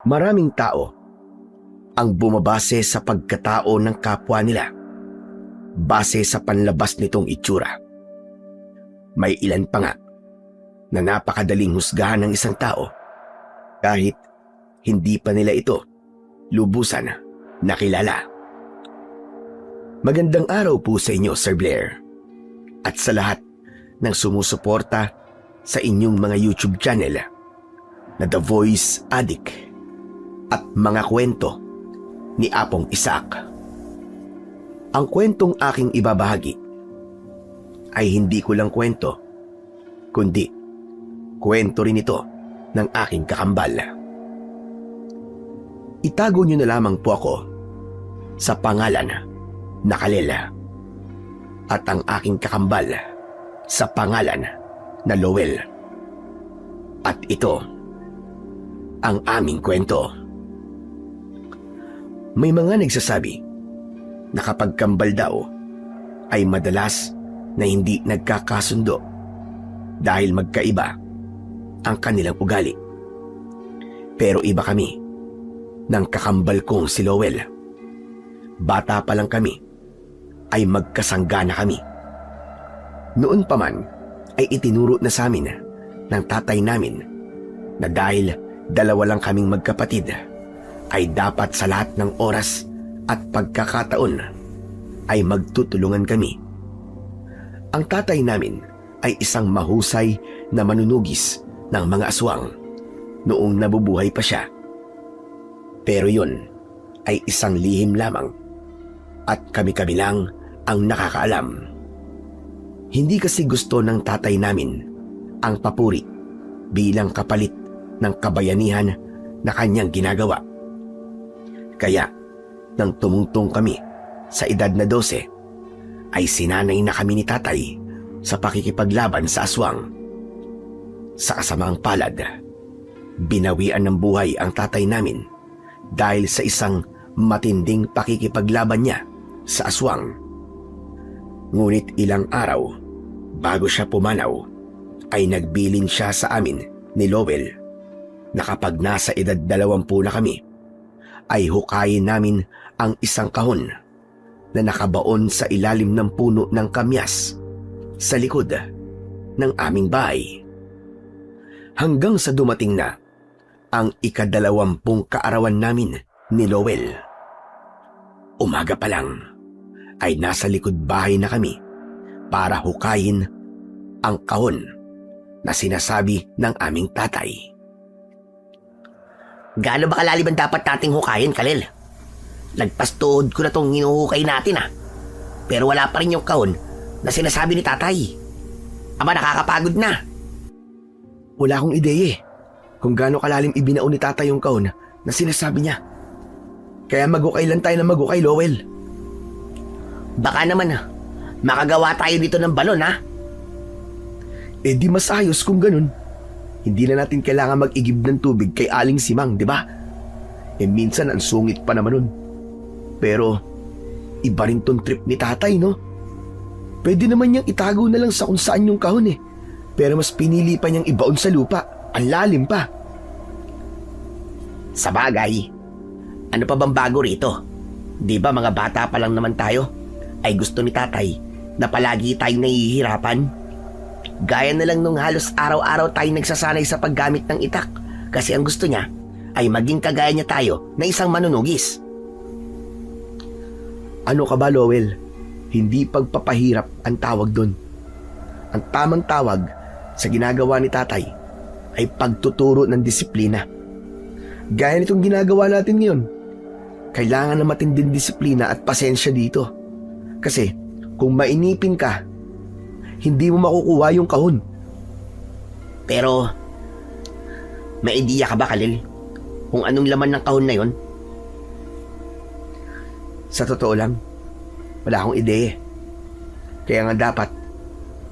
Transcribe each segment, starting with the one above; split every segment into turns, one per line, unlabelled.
Maraming tao ang bumabase sa pagkatao ng kapwa nila base sa panlabas nitong itsura. May ilan pa nga na napakadaling husgahan ng isang tao kahit hindi pa nila ito lubusan nakilala. Magandang araw po sa inyo, Sir Blair, at sa lahat ng sumusuporta sa inyong mga YouTube channel na The Voice Addict at mga kwento ni Apong Isaac. Ang kwentong aking ibabahagi ay hindi ko lang kwento, kundi kwento rin ito ng aking kakambal. Itago niyo na lamang po ako sa pangalan na Kalel at ang aking kakambal sa pangalan na Lowell. At ito ang aming kwento. May mga nagsasabi na kapag kambal daw ay madalas na hindi nagkakasundo dahil magkaiba ang kanilang ugali. Pero iba kami ng kakambal kong si Lowell. Bata pa lang kami ay magkasangga na kami. Noon pa man ay itinuro na sa amin ng tatay namin na dahil dalawa lang kaming magkapatid ay dapat sa lahat ng oras at pagkakataon ay magtutulungan kami. Ang tatay namin ay isang mahusay na manunugis ng mga aswang noong nabubuhay pa siya. Pero yun ay isang lihim lamang at kami-kami lang ang nakakaalam. Hindi kasi gusto ng tatay namin ang papuri bilang kapalit ng kabayanihan na kanyang ginagawa. Kaya nang tumungtong kami sa edad na 12, ay sinanay na kami ni tatay sa pakikipaglaban sa aswang. Sa kasamaang palad, binawian ng buhay ang tatay namin dahil sa isang matinding pakikipaglaban niya sa aswang. Ngunit ilang araw bago siya pumanaw, ay nagbilin siya sa amin ni Lowell na kapag nasa edad 20 na kami, ay hukayin namin ang isang kahon na nakabaon sa ilalim ng puno ng kamyas sa likod ng aming bahay. Hanggang sa dumating na ang ika-20 kaarawan namin ni Lowell. Umaga pa lang ay nasa likod bahay na kami para hukayin ang kahon na sinasabi ng aming tatay.
Gaano ba kalalim ang dapat nating hukayin, Kalel? Lagpas tuhod ko na tong hinuhukay natin Pero wala pa rin yung kahon na sinasabi ni tatay. Aba, nakakapagod na.
Wala akong ideya kung gaano kalalim ibinaon ni tatay yung kahon na sinasabi niya. Kaya maghukay lang tayo na maghukay, Lowell.
Baka naman makagawa tayo dito ng balon,
Eh di mas ayos kung ganun. Hindi na natin kailangan mag-igib ng tubig kay Aling Simang, di ba? Eh minsan ang sungit pa naman nun. Pero iba rin tong trip ni tatay, no? Pwede naman niyang itago na lang sa kung saan yung kahon Pero mas pinili pa niyang ibaon sa lupa. Ang lalim pa.
Sa bagay, ano pa bang bago rito? Di ba mga bata pa lang naman tayo? Ay gusto ni tatay na palagi tayong nahihirapan? Gaya na lang nung halos araw-araw tayo nagsasanay sa paggamit ng itak kasi ang gusto niya ay maging kagaya niya tayo na isang manunugis.
Ano ka ba, Lowell? Hindi pagpapahirap ang tawag doon. Ang tamang tawag sa ginagawa ni tatay ay pagtuturo ng disiplina. Gaya nitong ginagawa natin ngayon. Kailangan na matinding disiplina at pasensya dito. Kasi kung mainipin ka, hindi mo makukuha yung kahon.
Pero, may ideya ka ba, Kalil? Kung anong laman ng kahon na yon?
Sa totoo lang, wala akong ideya. Kaya nga dapat,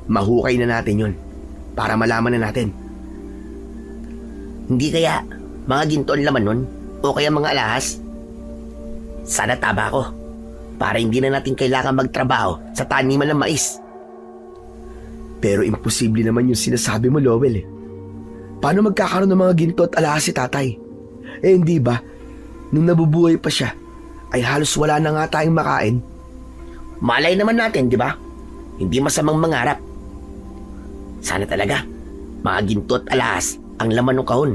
mahukay na natin yon para malaman na natin.
Hindi kaya mga ginto ang laman nun? O kaya mga alahas? Sana tama ako para hindi na natin kailangan magtrabaho sa taniman ng mais.
Pero imposible naman yung sinasabi mo, Lowell. Paano magkakaroon ng mga ginto at alahas si tatay? Hindi ba? Nung nabubuhay pa siya, ay halos wala na nga tayong makain.
Malay naman natin, di ba? Hindi masamang mangarap. Sana talaga, mga ginto at alahas ang laman ng kahon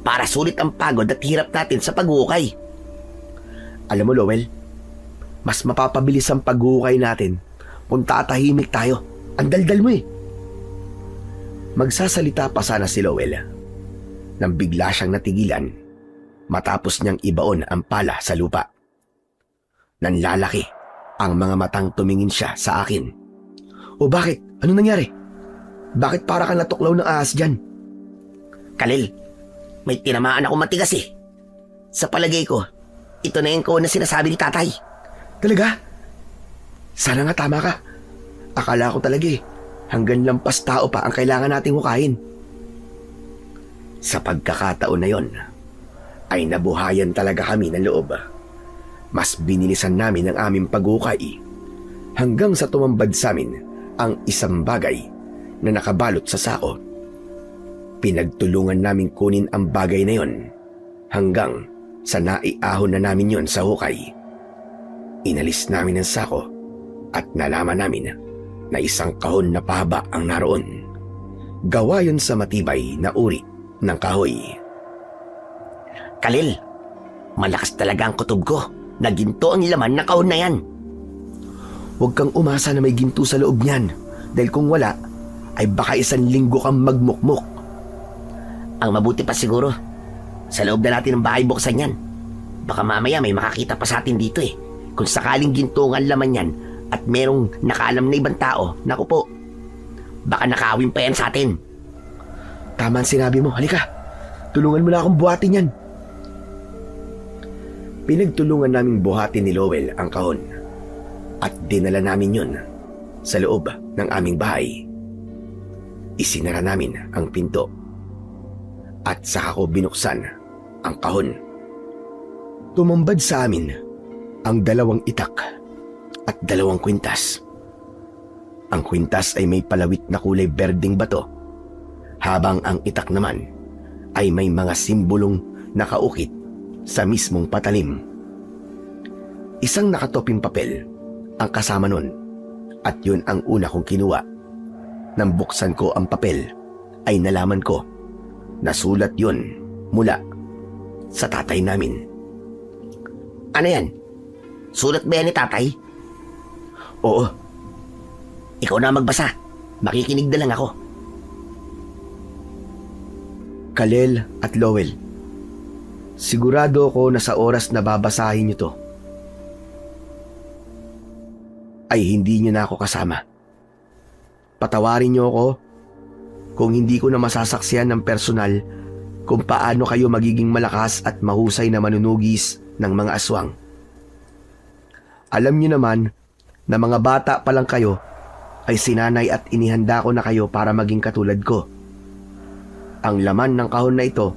para sulit ang pagod at hirap natin sa paghuhukay.
Alam mo, Lowell, mas mapapabilis ang paghuhukay natin kung tatahimik tayo. Ang daldal mo eh. Magsasalita pa sana si Lowell nang bigla siyang natigilan matapos niyang ibaon ang pala sa lupa. Nanlalaki ang mga matang tumingin siya sa akin. O bakit? Ano nangyari? Bakit para kang natuklaw ng ahas dyan?
Khalil, may tinamaan ako matigas eh. Sa palagay ko, ito na yung kahon na sinasabi ni tatay.
Talaga? Sana nga tama ka. Akala ko talaga hanggang lampas tao pa ang kailangan nating hukayin. Sa pagkakataon na yon, ay nabuhayan talaga kami ng loob. Mas binilisan namin ang aming paghukay hanggang sa tumambad sa amin ang isang bagay na nakabalot sa sako. Pinagtulungan namin kunin ang bagay na yon hanggang sa naiahon na namin yon sa hukay. Inalis namin ang sako at nalaman namin na isang kahon na pahaba ang naroon. Gawa yon sa matibay na uri ng kahoy.
Khalil, malakas talaga ang kutob ko na ginto ang laman ng kahon na yan.
Huwag kang umasa na may ginto sa loob niyan dahil kung wala, ay baka 1 linggo kang magmukmok.
Ang mabuti pa siguro, sa loob na natin ng bahay buksan yan. Baka mamaya may makakita pa sa atin dito eh. Kung sakaling ginto ang laman yan at merong nakaalam na ibang tao, naku po, baka nakawin pa yan sa atin.
Tama ang sinabi mo. Halika, tulungan mo na akong buhatin yan. Pinagtulungan naming buhatin ni Lowell ang kahon at dinala namin yun sa loob ng aming bahay. Isinara namin ang pinto at saka ko binuksan ang kahon. Tumambad sa amin ang 2 itak at 2 kwintas. Ang kwintas ay may palawit na kulay berdeng bato, habang ang itak naman ay may mga simbolong nakaukit sa mismong patalim. Isang nakatoping papel ang kasama nun at yun ang una kong kinuha. Nang buksan ko ang papel ay nalaman ko na sulat yun mula sa tatay namin.
Ano yan? Sulat ba yan ni tatay?
Oo.
Ikaw na magbasa. Makikinig na lang ako.
Khalil at Lowell, sigurado ko na sa oras na babasahin niyo to, ay hindi niyo na ako kasama. Patawarin niyo ako kung hindi ko na masasaksihan ng personal kung paano kayo magiging malakas at mahusay na manunugis ng mga aswang. Alam niyo naman na mga bata pa lang kayo ay sinanay at inihanda ko na kayo para maging katulad ko. Ang laman ng kahon na ito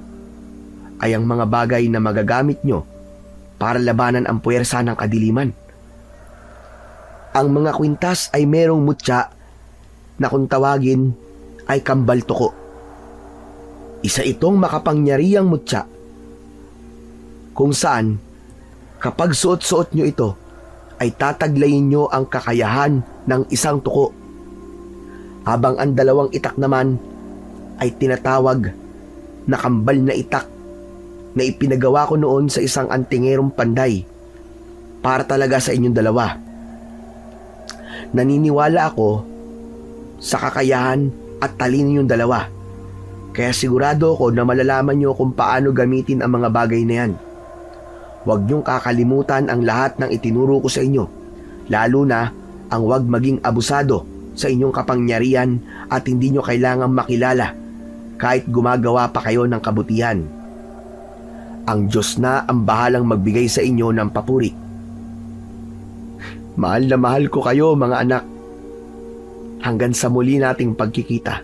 ay ang mga bagay na magagamit nyo para labanan ang puwersa ng kadiliman. Ang mga kwintas ay merong mutya na kung tawagin ay kambal tuko. Isa itong makapangyarihang mutya kung saan kapag suot-suot nyo ito ay tataglayin nyo ang kakayahan ng isang tuko. Habang ang 2 itak naman ay tinatawag na kambal na itak na ipinagawa ko noon sa isang antingerong panday para talaga sa inyong 2. Naniniwala ako sa kakayahan at talino niyong 2. Kaya sigurado ako na malalaman niyo kung paano gamitin ang mga bagay na yan. Huwag niyong kakalimutan ang lahat ng itinuro ko sa inyo, lalo na ang huwag maging abusado sa inyong kapangyarihan at hindi niyo kailangang makilala kahit gumagawa pa kayo ng kabutihan. Ang Diyos na ang bahalang magbigay sa inyo ng papuri. Mahal na mahal ko kayo, mga anak. Hanggang sa muli nating pagkikita.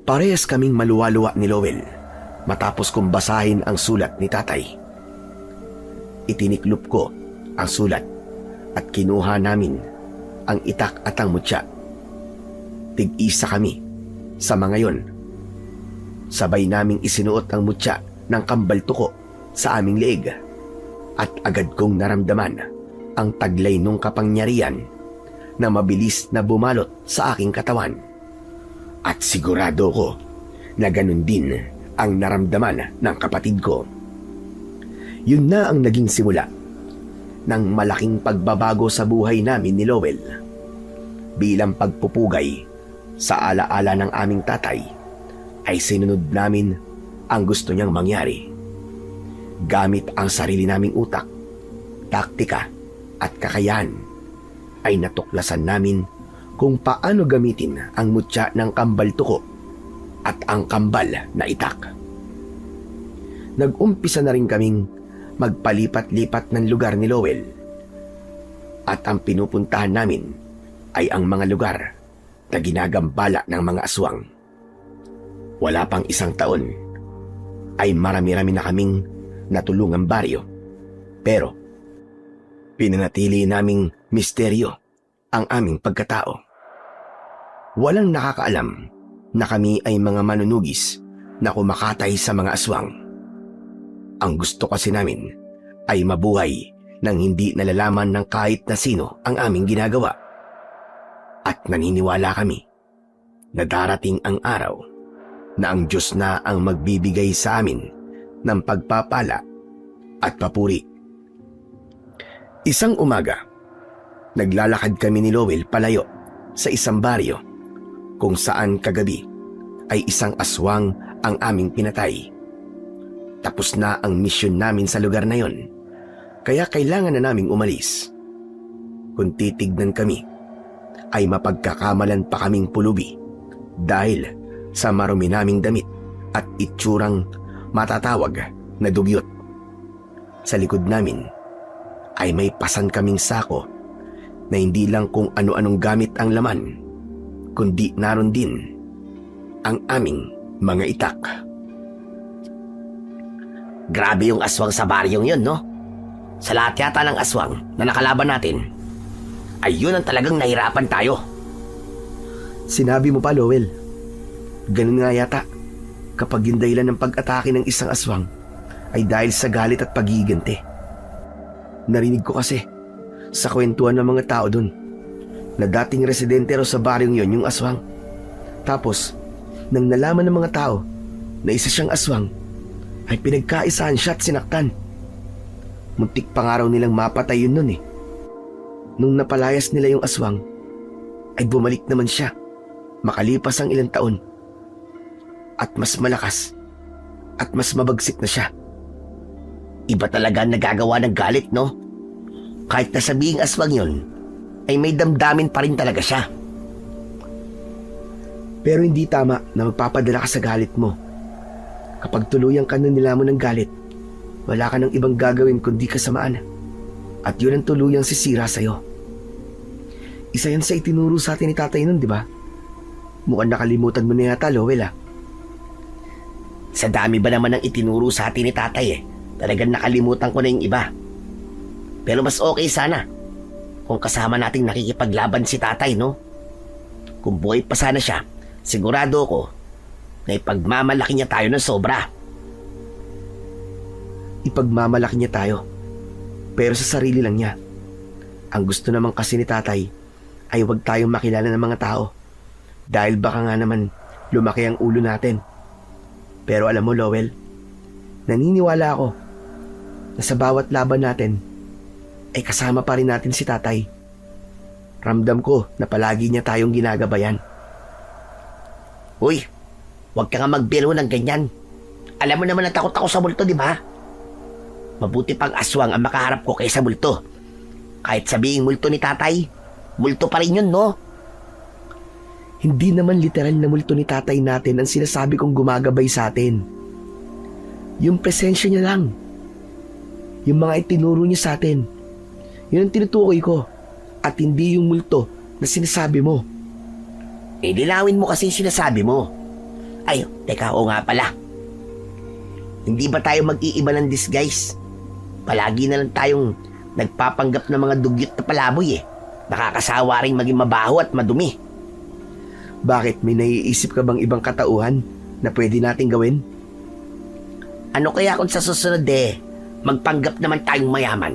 Parehas kaming maluwa-luwa ni Lowell matapos kong basahin ang sulat ni tatay. Itiniklop ko ang sulat at kinuha namin ang itak at ang mutya. Tig-isa kami sa mga yon. Sabay naming isinuot ang mutya ng kambal tuko sa aming leeg at agad kong naramdaman ang taglay nung kapangyarihan na mabilis na bumalot sa aking katawan. At sigurado ko na ganun din ang naramdaman ng kapatid ko. Yun na ang naging simula ng malaking pagbabago sa buhay namin ni Lowell. Bilang pagpupugay sa alaala ng aming tatay, ay sinunod namin ang gusto niyang mangyari. Gamit ang sarili naming utak, taktika at kakayahan, ay natuklasan namin kung paano gamitin ang mutya ng kambal tuko at ang kambal na itak. Nag-umpisa na rin kaming magpalipat-lipat ng lugar ni Lowell, at ang pinupuntahan namin ay ang mga lugar na ginagambala ng mga aswang. Wala pang isang taon ay marami-rami na kaming natulungang baryo, pero pinanatili naming misteryo ang aming pagkatao. Walang nakakaalam na kami ay mga manunugis na kumakatay sa mga aswang. Ang gusto kasi namin ay mabuhay nang hindi nalalaman ng kahit na sino ang aming ginagawa. At naniniwala kami na darating ang araw na ang Diyos na ang magbibigay sa amin ng pagpapala at papuri. Isang umaga, naglalakad kami ni Lowell palayo sa isang baryo kung saan kagabi ay isang aswang ang aming pinatay. Tapos na ang misyon namin sa lugar na yon, kaya kailangan na naming umalis. Kung titignan kami, ay mapagkakamalan pa kaming pulubi dahil sa marumi naming damit at itsurang matatawag na dugyot. Sa likod namin ay may pasan kaming sako na hindi lang kung ano-anong gamit ang laman, kundi naroon din ang aming mga itak.
Grabe yung aswang sa baryong yun, no? Sa lahat yata ng aswang na nakalaban natin, ay yun ang talagang nahirapan tayo.
Sinabi mo pa, Lowell. Ganun nga yata kapag yung dahilan ng pag-atake ng isang aswang ay dahil sa galit at pagigante. Narinig ko kasi sa kwentuhan ng mga tao dun na dating residente raw sa baryong yon yung aswang. Tapos, nang nalaman ng mga tao na isa siyang aswang, ay pinagkaisahan siya at sinaktan. Muntik pa nga raw nilang mapatay yun nun eh. Nung napalayas nila yung aswang, ay bumalik naman siya makalipas ang ilang taon. At mas malakas at mas mabagsik na siya.
Iba talaga ang nagagawa ng galit, no? Kahit na sabihing aswang yun, ay may damdamin pa rin talaga siya.
Pero hindi tama na magpapadala ka sa galit mo. Kapag tuluyan ka na nilamon ng galit, wala ka nang ibang gagawin kundi kasamaan. At yun ang tuluyang sisira sa'yo. Isa yan sa itinuro sa atin ni tatay nun, di ba? Mukhang nakalimutan mo na yata, Lowell, ah.
Sa dami ba naman ng itinuro sa atin ni tatay eh, talagang nakalimutan ko na yung iba. Pero mas okay sana kung kasama nating nakikipaglaban si tatay, no? Kung buhay pa sana siya, sigurado ko na ipagmamalaki niya tayo ng sobra.
Ipagmamalaki niya tayo, pero sa sarili lang niya. Ang gusto naman kasi ni tatay ay huwag tayong makilala ng mga tao dahil baka nga naman lumaki ang ulo natin. Pero alam mo, Lowell, naniniwala ako na sa bawat laban natin ay kasama pa rin natin si tatay. Ramdam ko na palagi niya tayong ginagabayan.
Uy, huwag ka nga magbiro ng ganyan. Alam mo naman na takot ako sa multo, di ba? Mabuti pang aswang ang makaharap ko kaysa multo. Kahit sabihing multo ni tatay, multo pa rin yun, no?
Hindi naman literal na multo ni tatay natin ang sinasabi kong gumagabay sa atin. Yung presensya niya lang. Yung mga itinuro niya sa atin. Yun ang tinutukoy ko. At hindi yung multo na sinasabi mo.
Eh, dilawin mo kasi yung sinasabi mo. Ay, teka, o nga pala. Hindi ba tayo mag-iiba ng disguise? Palagi na lang tayong nagpapanggap ng mga dugyot na palaboy eh. Nakakasawa rin maging mabaho at madumi.
Bakit, may naiisip ka bang ibang katauhan na pwede nating gawin?
Ano kaya kung sa susunod magpanggap naman tayong mayaman?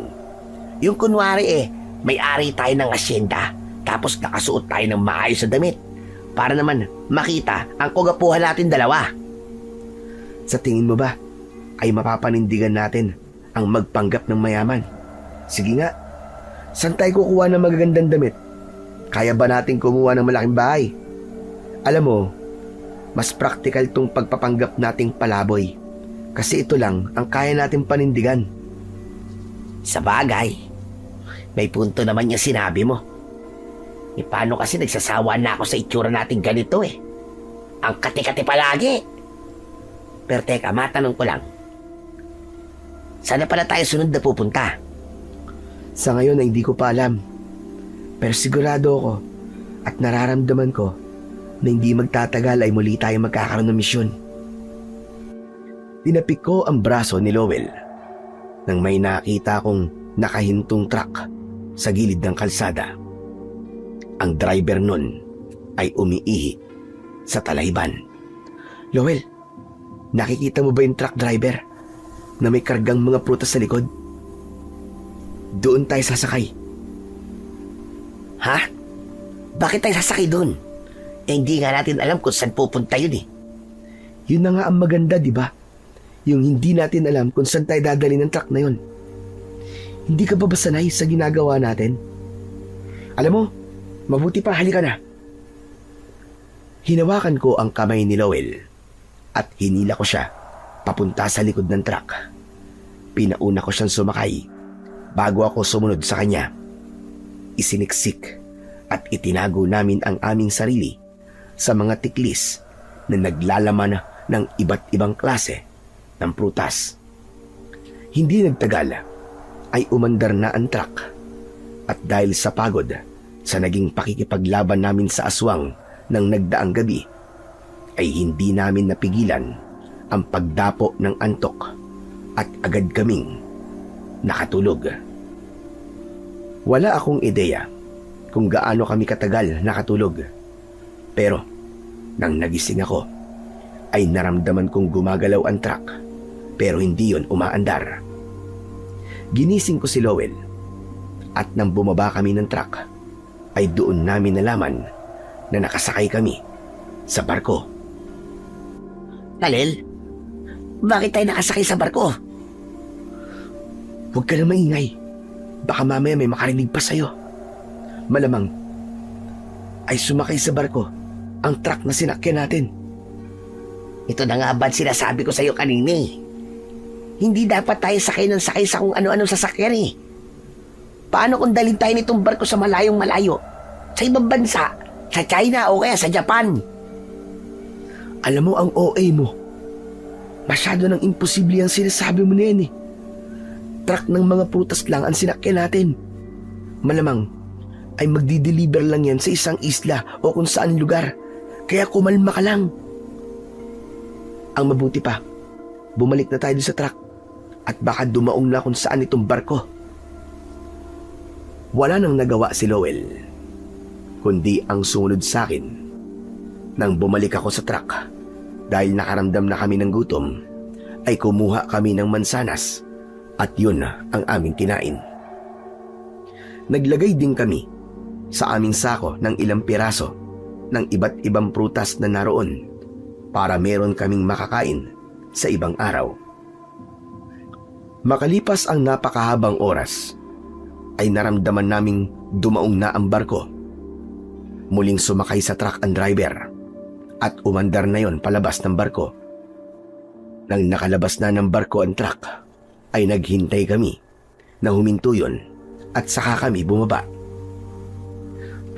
Yung kunwari may-ari tayo ng asyenda, tapos nakasuot tayo ng maayos na damit para naman makita ang kugapuhan natin dalawa.
Sa tingin mo ba ay mapapanindigan natin ang magpanggap ng mayaman? Sige nga, saan tayo kukuha ng magagandang damit? Kaya ba natin kumuha ng malaking bahay? Alam mo, mas praktikal tong pagpapanggap nating palaboy. Kasi ito lang ang kaya natin panindigan.
Sa bagay, may punto naman yung sinabi mo. Paano kasi nagsasawa na ako sa itsura natin ganito Ang kati-kati palagi. Pero teka, matanong ko lang. Saan na pala tayo sunod na pupunta?
Sa ngayon ay hindi ko pa alam. Pero sigurado ako at nararamdaman ko na hindi magtatagal ay muli tayo magkakaroon ng misyon. Tinapik ko ang braso ni Lowell nang may nakita kong nakahintong truck sa gilid ng kalsada. Ang driver nun ay umiihi sa talayban. Lowell, nakikita mo ba yung truck driver na may kargang mga prutas sa likod? Doon tayo sasakay.
Ha? Bakit tayo sasakay doon? Hindi nga natin alam kung saan pupunta yun
Yun na nga ang maganda, di ba? Yung hindi natin alam kung saan tayo dadali ng truck na yun. Hindi ka ba sanay sa ginagawa natin? Alam mo, mabuti pa, halika na. Hinawakan ko ang kamay ni Lowell at hinila ko siya papunta sa likod ng truck. Pinauna ko siyang sumakay bago ako sumunod sa kanya. Isiniksik at itinago namin ang aming sarili sa mga tiklis na naglalaman ng iba't ibang klase ng prutas. Hindi nagtagal ay umandar na ang truck at dahil sa pagod sa naging pakikipaglaban namin sa aswang ng nagdaang gabi ay hindi namin napigilan ang pagdapo ng antok at agad kaming nakatulog. Wala akong ideya kung gaano kami katagal nakatulog, pero nang nagising ako ay naramdaman kong gumagalaw ang truck pero hindi yon umaandar. Ginising ko si Lowell at nang bumaba kami ng truck ay doon namin nalaman na nakasakay kami sa barko.
Khalil, bakit tayo nakasakay sa barko?
Huwag ka na maingay. Baka mamaya may makarinig pa sa'yo. Malamang ay sumakay sa barko ang truck na sinakyan natin.
Ito na nga ba sinasabi ko sa'yo kanina Hindi dapat tayo sakay ng sakay sa kung ano-ano sasakyan Paano kung dalhin tayo nitong barko sa malayong malayo? Sa ibang bansa? Sa China o kaya sa Japan?
Alam mo ang OA mo. Masyado nang imposible ang sinasabi mo na yan Truck ng mga prutas lang ang sinakyan natin. Malamang ay magdi-deliver lang yan sa isang isla o kung saan lugar. Kaya kumalma ka lang. Ang mabuti pa, bumalik na tayo sa truck at baka dumaong na kung saan itong barko. Wala nang nagawa si Lowell, kundi ang sumunod sa akin. Nang bumalik ako sa truck, dahil nakaramdam na kami ng gutom, ay kumuha kami ng mansanas at yun ang aming kinain. Naglagay din kami sa aming sako ng ilang piraso ng iba't ibang prutas na naroon para meron kaming makakain sa ibang araw. Makalipas ang napakahabang oras, ay naramdaman naming dumaong na ang barko. Muling sumakay sa truck ang driver at umandar na yon palabas ng barko. Nang nakalabas na ng barko ang truck, ay naghintay kami na huminto yun at saka kami bumaba.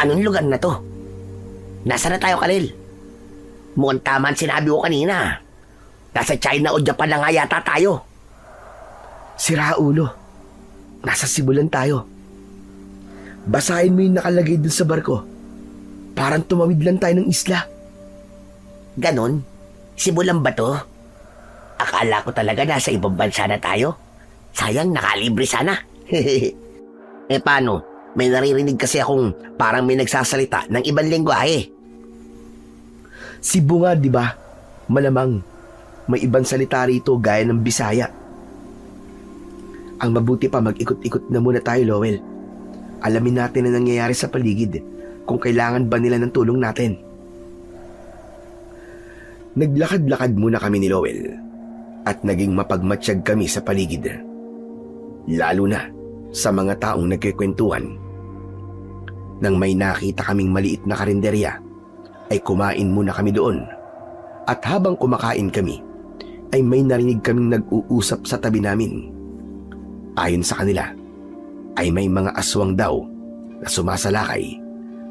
Anong lugar na to? Nasaan na tayo, Khalil? Mukhang tama ang sinabi ko kanina. Nasa China o Japan na nga yata tayo.
Sira ulo. Nasa Sibulan tayo. Basahin mo yung nakalagay dun sa barko. Parang tumawid lang tayo ng isla.
Ganon? Sibulan ba to? Akala ko talaga nasa ibang bansa na tayo. Sayang, nakalibre sana. Paano? May naririnig kasi akong parang may nagsasalita ng ibang lengguwahe.
Cebu nga, di ba? Malamang may ibang salita rito gaya ng Bisaya. Ang mabuti pa mag-ikot-ikot na muna tayo, Lowell. Alamin natin ang nangyayari sa paligid kung kailangan ba nila ng tulong natin. Naglakad-lakad muna kami ni Lowell at naging mapagmatsyag kami sa paligid. Lalo na sa mga taong nagkikwentuhan. Nang may nakita kaming maliit na karinderya, ay kumain muna kami doon. At habang kumakain kami, ay may narinig kaming nag-uusap sa tabi namin. Ayon sa kanila, ay may mga aswang daw na sumasalakay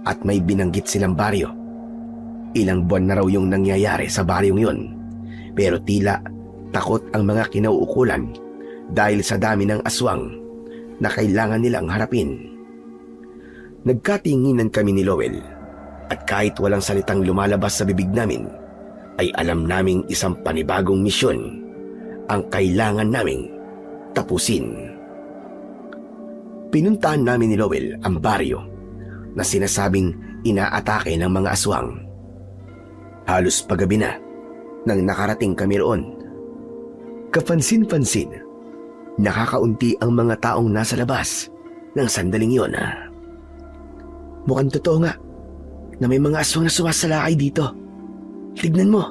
at may binanggit silang baryo. Ilang buwan na raw yung nangyayari sa baryong yon, pero tila takot ang mga kinauukulan dahil sa dami ng aswang na kailangan nilang harapin. Nagkatinginan kami ni Lowell at kahit walang salitang lumalabas sa bibig namin, ay alam naming isang panibagong misyon ang kailangan naming tapusin. Pinuntahan namin ni Lowell ang baryo na sinasabing inaatake ng mga aswang. Halos paggabi na nang nakarating kami roon. Kapansin-pansin, nakakaunti ang mga taong nasa labas ng sandaling yon. Mukhang totoo nga na may mga aswang na sumasalakay dito. Tignan mo,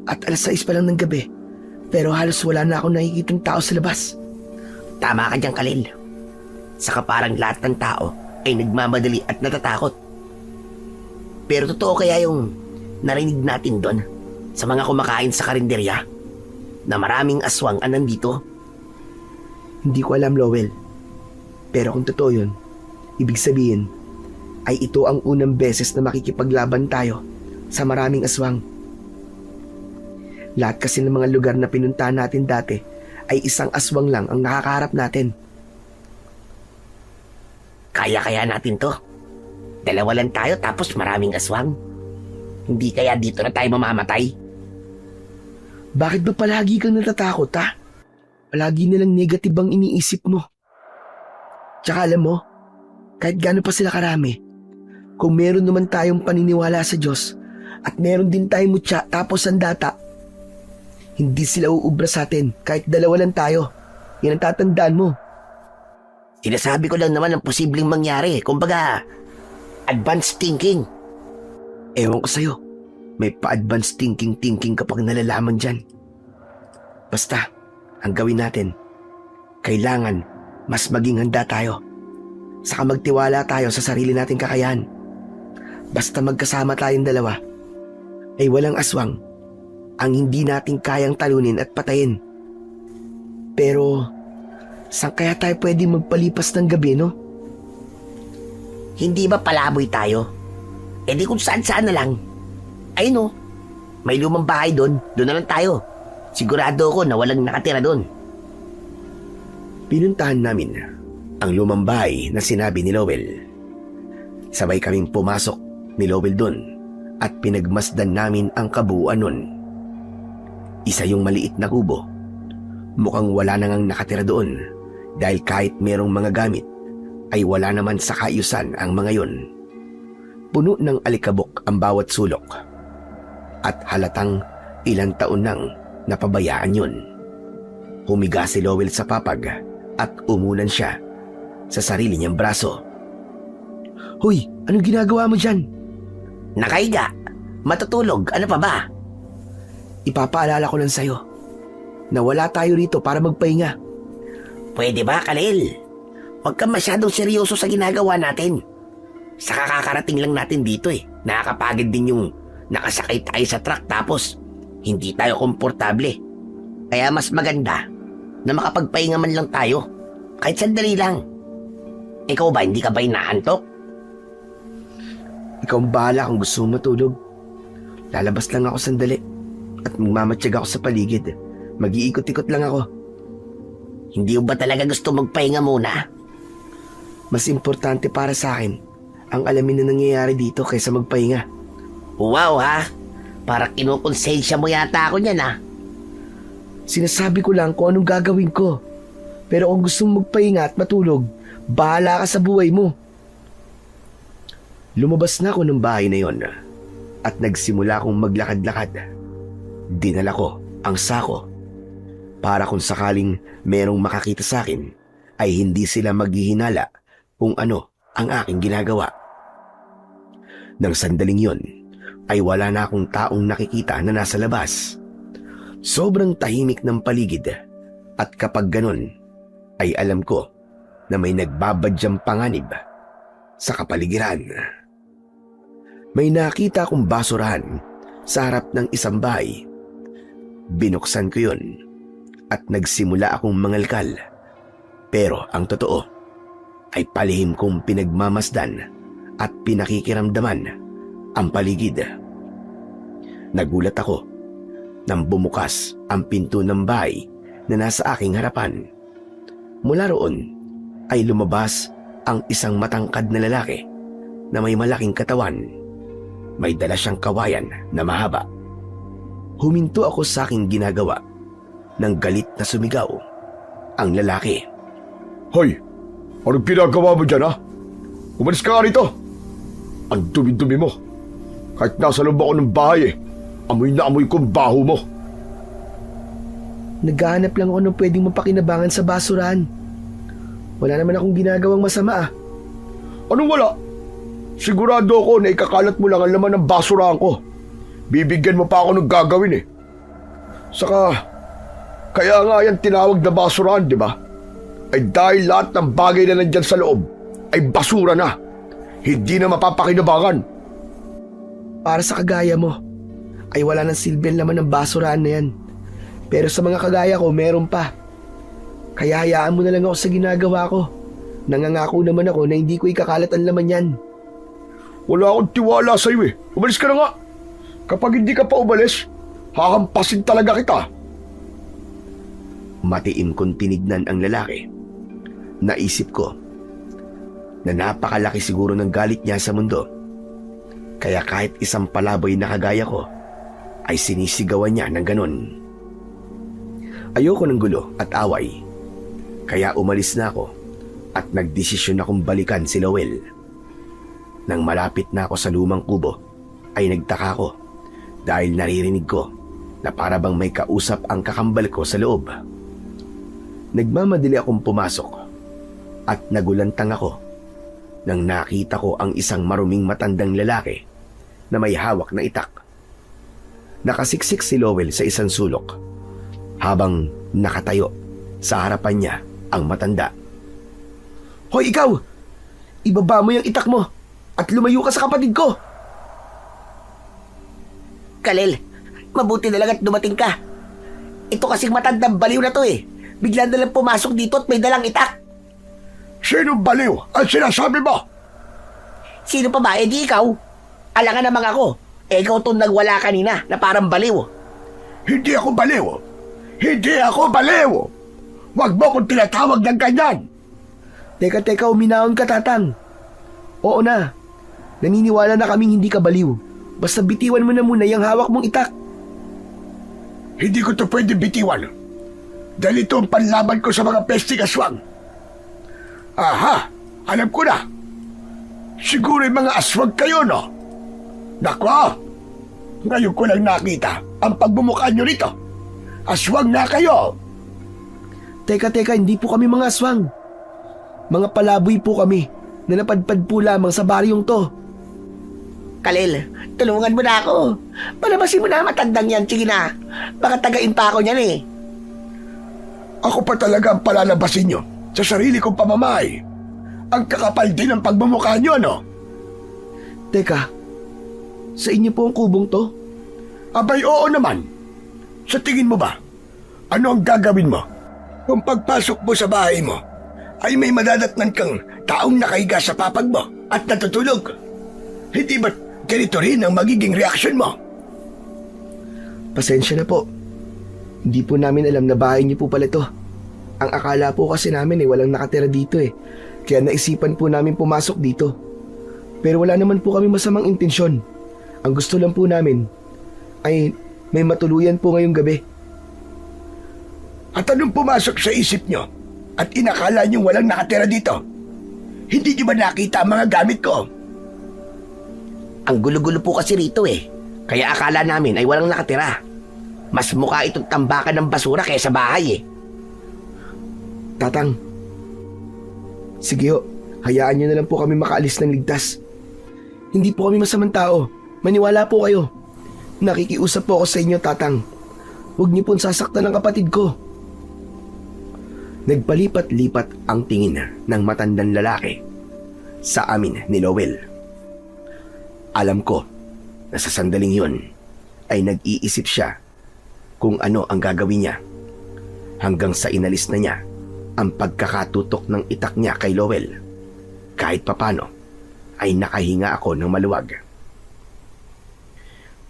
at 6:00 pa lang ng gabi, pero halos wala na akong nakikitang tao sa labas.
Tama ka dyan, Khalil. Saka parang lahat ng tao ay nagmamadali at natatakot. Pero totoo kaya yung narinig natin doon sa mga kumakain sa karinderya na maraming aswang ang nandito?
Hindi ko alam, Lowell. Pero kung totoo yun, ibig sabihin ay ito ang unang beses na makikipaglaban tayo sa maraming aswang. Lahat kasi ng mga lugar na pinuntahan natin dati ay isang aswang lang ang nakakaharap natin.
Kaya natin to. 2 lang tayo tapos maraming aswang. Hindi kaya dito na tayo mamamatay?
Bakit ba palagi kang natatakot, ha? Palagi nilang negative ang iniisip mo. Tsaka alam mo, kahit gaano pa sila karami, kung meron naman tayong paniniwala sa Diyos at meron din tayong mutya tapos sandata, hindi sila uubra sa atin kahit 2 lang tayo. Yan ang tatandaan mo.
Sinasabi ko lang naman ang posibleng mangyari. Kumbaga, advanced thinking.
Ewan ko sa'yo, may pa-advanced thinking kapag nalalaman dyan. Basta, ang gawin natin, kailangan mas maging handa tayo. Saka magtiwala tayo sa sarili nating kakayahan. Basta magkasama tayong 2, ay walang aswang ang hindi natin kayang talunin at patayin. Pero, saan kaya tayo pwede magpalipas ng gabi, no?
Hindi ba palaboy tayo? E di kung saan-saan na lang. Ayun o, may lumang bahay doon. Doon na lang tayo. Sigurado ako na walang nakatira doon.
Pinuntahan namin ang lumang bahay na sinabi ni Lowell. Sabay kaming pumasok ni Lowell doon at pinagmasdan namin ang kabuuan nun. Isa yung maliit na kubo. Mukhang wala na ngang nakatira doon dahil kahit merong mga gamit ay wala naman sa kaayusan ang mga yon. Puno ng alikabok ang bawat sulok at halatang ilang taon nang napabayaan yun. Humiga si Lowell sa papag at umunan siya sa sarili niyang braso. Hoy, anong ginagawa mo dyan?
Nakahiga. Matutulog. Ano pa ba?
Ipapaalala ko lang sa'yo na wala tayo rito para magpahinga.
Pwede ba, Khalil? Huwag kang masyadong seryoso sa ginagawa natin. Sa kakarating lang natin dito eh. Nakakapagod din yung nakasakay tayo sa truck tapos hindi tayo komportable. Kaya mas maganda na makapagpahinga man lang tayo. Kahit sandali lang. Ikaw ba, hindi ka ba inaantok?
Ikaw ang bahala kung gusto mo matulog. Lalabas lang ako sandali at magmamatsyag ako sa paligid. Mag-iikot-ikot lang ako.
Hindi ba talaga gusto magpahinga muna?
Mas importante para sa akin ang alamin na nangyayari dito kaysa magpahinga.
Wow ha? Para kinukonsensya mo yata ako niyan ha?
Sinasabi ko lang kung anong gagawin ko. Pero kung gusto mong magpahinga at matulog, bahala ka sa buhay mo. Lumabas na ako ng bahay na yon at nagsimula akong maglakad-lakad. Dinala ko ang sako para kung sakaling merong makakita sa akin ay hindi sila maghihinala kung ano ang aking ginagawa. Nang sandaling yon ay wala na akong taong nakikita na nasa labas. Sobrang tahimik ng paligid at kapag ganon ay alam ko na may nagbabadyang panganib sa kapaligiran. May nakita akong basurahan sa harap ng isang bahay. Binuksan ko yun at nagsimula akong mangalkal. Pero ang totoo ay palihim kong pinagmamasdan at pinakikiramdaman ang paligid. Nagulat ako nang bumukas ang pinto ng bahay na nasa aking harapan. Mula roon ay lumabas ang isang matangkad na lalaki na may malaking katawan. May dala siyang kawayan na mahaba. Huminto ako sa aking ginagawa nang galit na sumigaw ang lalaki.
Hoy! Anong ginagawa mo dyan, ha? Umalis ka nga rito! Ang dumi-dumi mo. Kahit nasa loob ako ng bahay, amoy na amoy kong baho mo.
Naghahanap lang ako ng pwedeng mapakinabangan sa basurahan. Wala naman akong ginagawang masama.
Anong wala? Sigurado ako na ikakalat mo lang ang laman ng basurahan ko. Bibigyan mo pa ako ng gagawin eh. Saka, kaya nga yan tinawag na basurahan, di ba? Ay dahil lahat ng bagay na nandyan sa loob ay basura na. Hindi na mapapakinabangan.
Para sa kagaya mo, ay wala nang silbi ang laman ng basurahan na yan. Pero sa mga kagaya ko, meron pa. Kaya hayaan mo na lang ako sa ginagawa ko. Nangangako naman ako na hindi ko ikakalat ang laman yan.
Wala akong tiwala sa iyo eh. Umalis ka na nga. Kapag hindi ka pa umalis, hahampasin talaga kita.
Matiim kong tinignan ang lalaki. Naisip ko na napakalaki siguro ng galit niya sa mundo. Kaya kahit isang palaboy na kagaya ko, ay sinisigawan niya ng ganon. Ayoko ng gulo at away. Kaya umalis na ako at nagdesisyon akong balikan si Lowell. Nang malapit na ako sa lumang kubo, ay nagtaka ko dahil naririnig ko na para bang may kausap ang kakambal ko sa loob. Nagmamadali akong pumasok at nagulantang ako nang nakita ko ang isang maruming matandang lalaki na may hawak na itak. Nakasiksik si Lowell sa isang sulok habang nakatayo sa harapan niya ang matanda. Hoy ikaw! Ibaba mo yung itak mo at lumayo ka sa kapatid ko!
Kalel, mabuti na lang at dumating ka. Ito kasing matandang baliw na to eh. Bigla na lang pumasok dito at may dalang itak.
Sinong baliw ang sinasabi mo?
Sino pa ba? Eh di ikaw. Alangan naman ako. Eh ikaw itong nagwala kanina na parang baliw.
Hindi ako baliw. Hindi ako baliw. Huwag mo kong tinatawag ng ganyan.
Teka, uminahon ka, Tatang. Oo na. Naniniwala na kaming hindi ka baliw. Basta bitiwan mo na muna yung hawak mong itak.
Hindi ko to pwede bitiwan. Dahil ito ang panlaban ko sa mga pesting aswang. Aha! Alam ko na. Siguro yung mga aswang kayo, no? Nako! Ngayon ko lang nakita ang pagbumukha nyo rito. Aswang na kayo!
Teka, hindi po kami mga aswang. Mga palaboy po kami na napadpad po lamang sa baryong to.
Kalel, tulungan mo na ako. Palabasin mo na matandang yan. Sige na. Baka tagain pa ako niyan eh.
Ako pa talaga ang palalabasin nyo sa sarili kong pamamahay. Ang kakapal din ng pagmumukha nyo, no?
Teka, sa inyo po ang kubong to?
Abay, oo naman. Sa tingin mo ba, ano ang gagawin mo? Kung pagpasok mo sa bahay mo, ay may madadatnan kang taong nakahiga sa papag mo at natutulog. Hindi ba't ganito rin ang magiging reaksyon mo?
Pasensya na po. Hindi po namin alam na bahay niyo po pala to. Ang akala po kasi namin walang nakatira dito eh. Kaya naisipan po namin pumasok dito. Pero wala naman po kami masamang intensyon. Ang gusto lang po namin ay may matuluyan po ngayong gabi.
At anong pumasok sa isip nyo at inakala nyo walang nakatira dito? Hindi nyo ba nakita ang mga gamit ko?
Ang gulo-gulo po kasi rito eh. Kaya akala namin ay walang nakatira. Mas mukha itong tambakan ng basura kaysa bahay eh.
Tatang, sige ho, hayaan niyo na lang po kami makaalis ng ligtas. Hindi po kami masamang tao. Maniwala po kayo. Nakikiusap po ako sa inyo, Tatang. Huwag niyo pong sasaktan ang kapatid ko. Nagpalipat-lipat ang tingin ng matandang lalaki sa amin ni Lowell. Alam ko na sa sandaling yun ay nag-iisip siya kung ano ang gagawin niya hanggang sa inalis na niya ang pagkakatutok ng itak niya kay Lowell. Kahit papano ay nakahinga ako ng maluwag.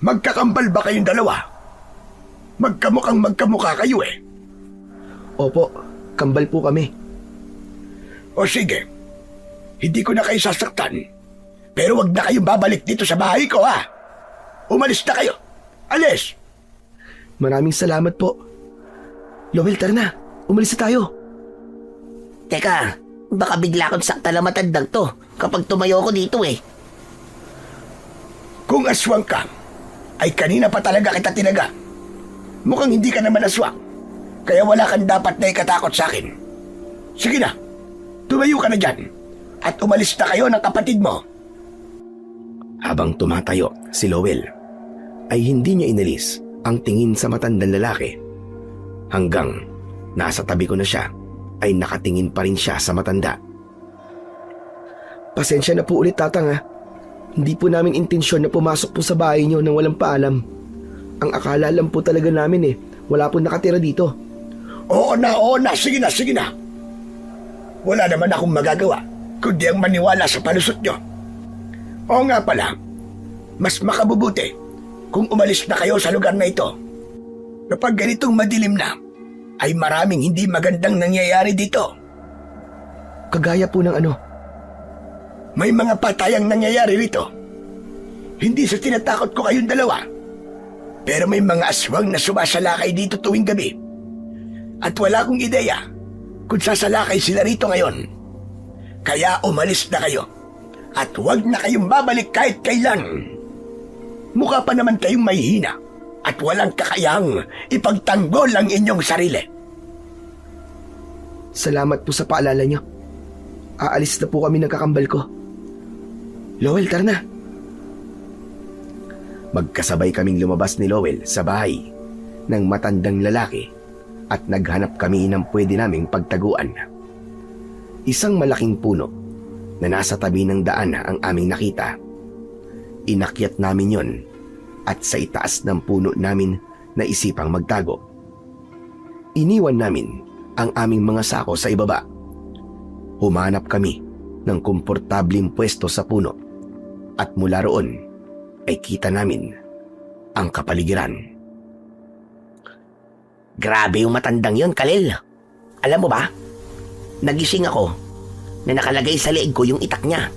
Magkakambal ba kayong dalawa? Magkamukhang magkamukha kayo eh.
Opo, kambal po kami.
O sige, hindi ko na kayo sasaktan. Pero wag na kayong babalik dito sa bahay ko ha. Umalis na kayo. Alis!
Maraming salamat po. Lowell, tara na. Umalis na tayo.
Teka, baka bigla akong sakta na matandang to kapag tumayo ko dito eh.
Kung aswang ka, ay kanina pa talaga kita tinaga. Mukhang hindi ka naman aswang. Kaya wala kang dapat na ikatakot sa akin. Sige na, tumayo ka na dyan. At umalis na kayo ng kapatid mo.
Habang tumatayo si Lowell, ay hindi niya inalis ang tingin sa matandang lalaki. Hanggang nasa tabi ko na siya, ay nakatingin pa rin siya sa matanda. Pasensya na po ulit, Tatang ha. Hindi po namin intensyon na pumasok po sa bahay niyo nang walang paalam. Ang akala lang po talaga namin wala po nakatira dito.
Oo na, sige na, sige na. Wala naman akong magagawa, kundi ang maniwala sa palusot nyo. Oo nga pala, mas makabubuti kung umalis na kayo sa lugar na ito. Kapag ganitong madilim na, ay maraming hindi magandang nangyayari dito.
Kagaya po ng ano?
May mga patayang nangyayari rito. Hindi sa tinatakot ko kayong dalawa. Pero may mga aswang na sumasalakay dito tuwing gabi. At wala akong ideya kung sasalakay sila rito ngayon. Kaya umalis na kayo. At huwag na kayong babalik kahit kailan. Mukha pa naman kayong may hina at walang kakayang ipagtanggol ang inyong sarili.
Salamat po sa paalala niyo. Aalis na po kami ng kakambal ko. Lowell, tara na. Magkasabay kaming lumabas ni Lowell sa bahay ng matandang lalaki at naghanap kami ng pwede naming pagtaguan. Isang malaking puno na nasa tabi ng daan ang aming nakita. Inakyat namin yon at sa itaas ng puno namin naisipang magtago. Iniwan namin ang aming mga sako sa ibaba. Humanap kami ng komportableng pwesto sa puno at mula roon ay kita namin ang kapaligiran.
Grabe yung matandang yon, Kalil. Alam mo ba, nagising ako na nakalagay sa leeg ko yung itak niya.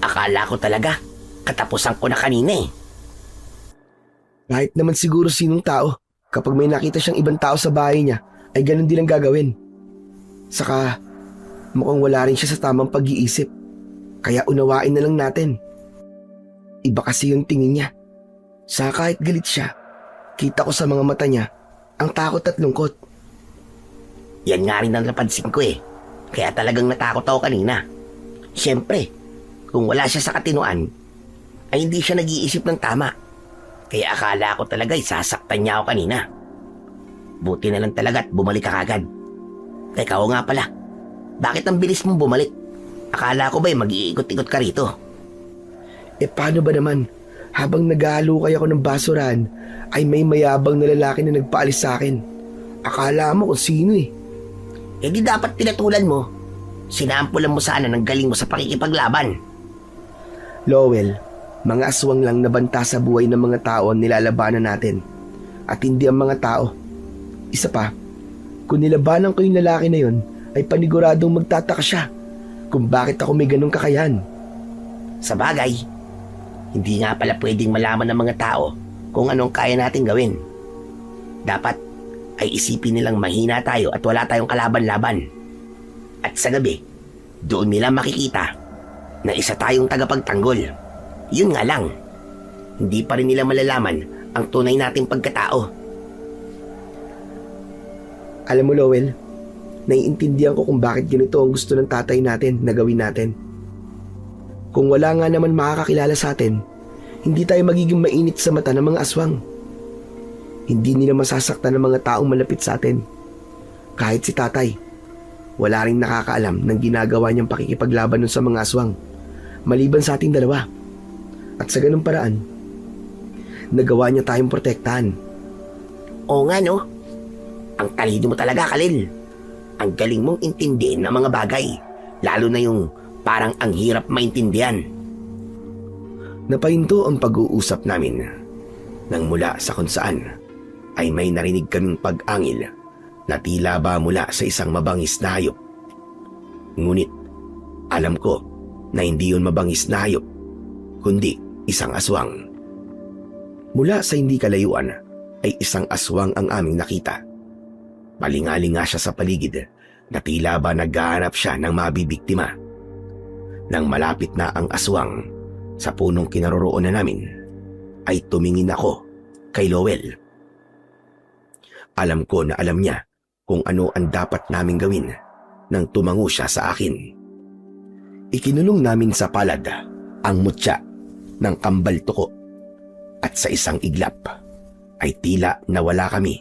Akala ko talaga katapusan ko na kanina eh.
Kahit naman siguro sinong tao, kapag may nakita siyang ibang tao sa bahay niya, ay ganun din ang gagawin. Saka, mukhang wala rin siya sa tamang pag-iisip. Kaya unawain na lang natin. Iba kasi yung tingin niya. Saka kahit galit siya, kita ko sa mga mata niya ang takot at lungkot.
Yan nga rin ang napansin ko eh. Kaya talagang natakot ako kanina. Siyempre, kung wala siya sa katinuan, ay hindi siya nag-iisip ng tama. Kaya akala ko talaga sasaktan niya ako kanina. Buti na lang talaga at bumalik ka kagad. Teka, oo nga pala. Bakit ang bilis mong bumalik? Akala ko ba'y mag-iikot-ikot ka rito?
Paano ba naman? Habang naghahalukay ako ng basurahan, ay may mayabang na lalaki na nagpaalis sa akin. Akala mo kung sino eh.
Di dapat pinatulan mo. Sinampulan mo sana ng galing mo sa pakikipaglaban.
Lowell, mga aswang lang nabanta sa buhay ng mga tao ang nilalabanan natin. At hindi ang mga tao. Isa pa, kung nilabanan ko yung lalaki na yun, ay paniguradong magtataka siya kung bakit ako may ganong kakayahan.
Sa bagay, hindi nga pala pwedeng malaman ng mga tao kung anong kaya natin gawin. Dapat ay isipin nilang mahina tayo at wala tayong kalaban-laban. At sa gabi, doon nila makikita na isa tayong tagapagtanggol. Yun nga lang, hindi pa rin nila malalaman ang tunay nating pagkatao.
Alam mo, Lowell, naiintindihan ko kung bakit ganito ang gusto ng tatay natin na gawin natin. Kung wala nga naman makakakilala sa atin, hindi tayo magiging mainit sa mata ng mga aswang. Hindi nila masasaktan ng mga taong malapit sa atin. Kahit si tatay, wala rin nakakaalam ng ginagawa niyang pakikipaglaban nun sa mga aswang, maliban sa ating dalawa. At sa ganung paraan, nagawa niya tayong protektahan.
Oo nga no, ang talino mo talaga, Khalil. Ang galing mong intindihin ng mga bagay, lalo na yung parang ang hirap maintindihan.
Napahinto ang pag-uusap namin nang mula sa kung saan ay may narinig kaming pag-angil na tila ba mula sa isang mabangis na hayop. Ngunit alam ko na hindi yun mabangis na hayop, kundi isang aswang. Mula sa hindi kalayuan ay isang aswang ang aming nakita. Palingalinga siya sa paligid na tila ba naghahanap siya ng mabibiktima. Nang malapit na ang aswang sa punong kinaroroonan namin, ay tumingin ako kay Lowell. Alam ko na alam niya kung ano ang dapat naming gawin nang tumango siya sa akin. Ikinulong namin sa palad ang mutya ng kambal tuko at sa isang iglap ay tila nawala kami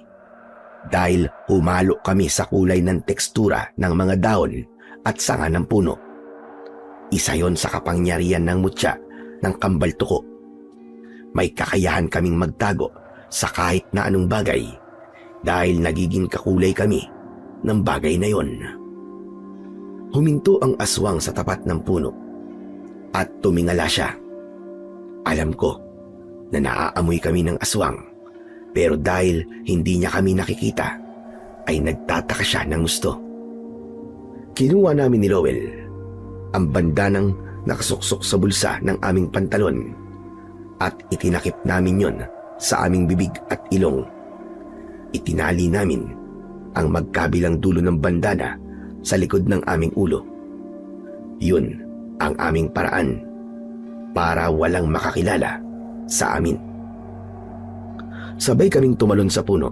dahil humalo kami sa kulay ng tekstura ng mga dahon at sanga ng puno. Isa yon sa kapangyarihan ng mutya ng kambal tuko. May kakayahan kaming magtago sa kahit na anong bagay dahil nagiging kakulay kami ng bagay na yon. Huminto ang aswang sa tapat ng puno at tumingala siya. Alam ko na naaamoy kami ng aswang, pero dahil hindi niya kami nakikita, ay nagtataka siya ng gusto. Kinuha namin ni Lowell ang bandanang nakasuksok sa bulsa ng aming pantalon at itinakip namin yon sa aming bibig at ilong. Itinali namin ang magkabilang dulo ng bandana sa likod ng aming ulo. Yun ang aming paraan para walang makakilala sa amin. Sabay kaming tumalon sa puno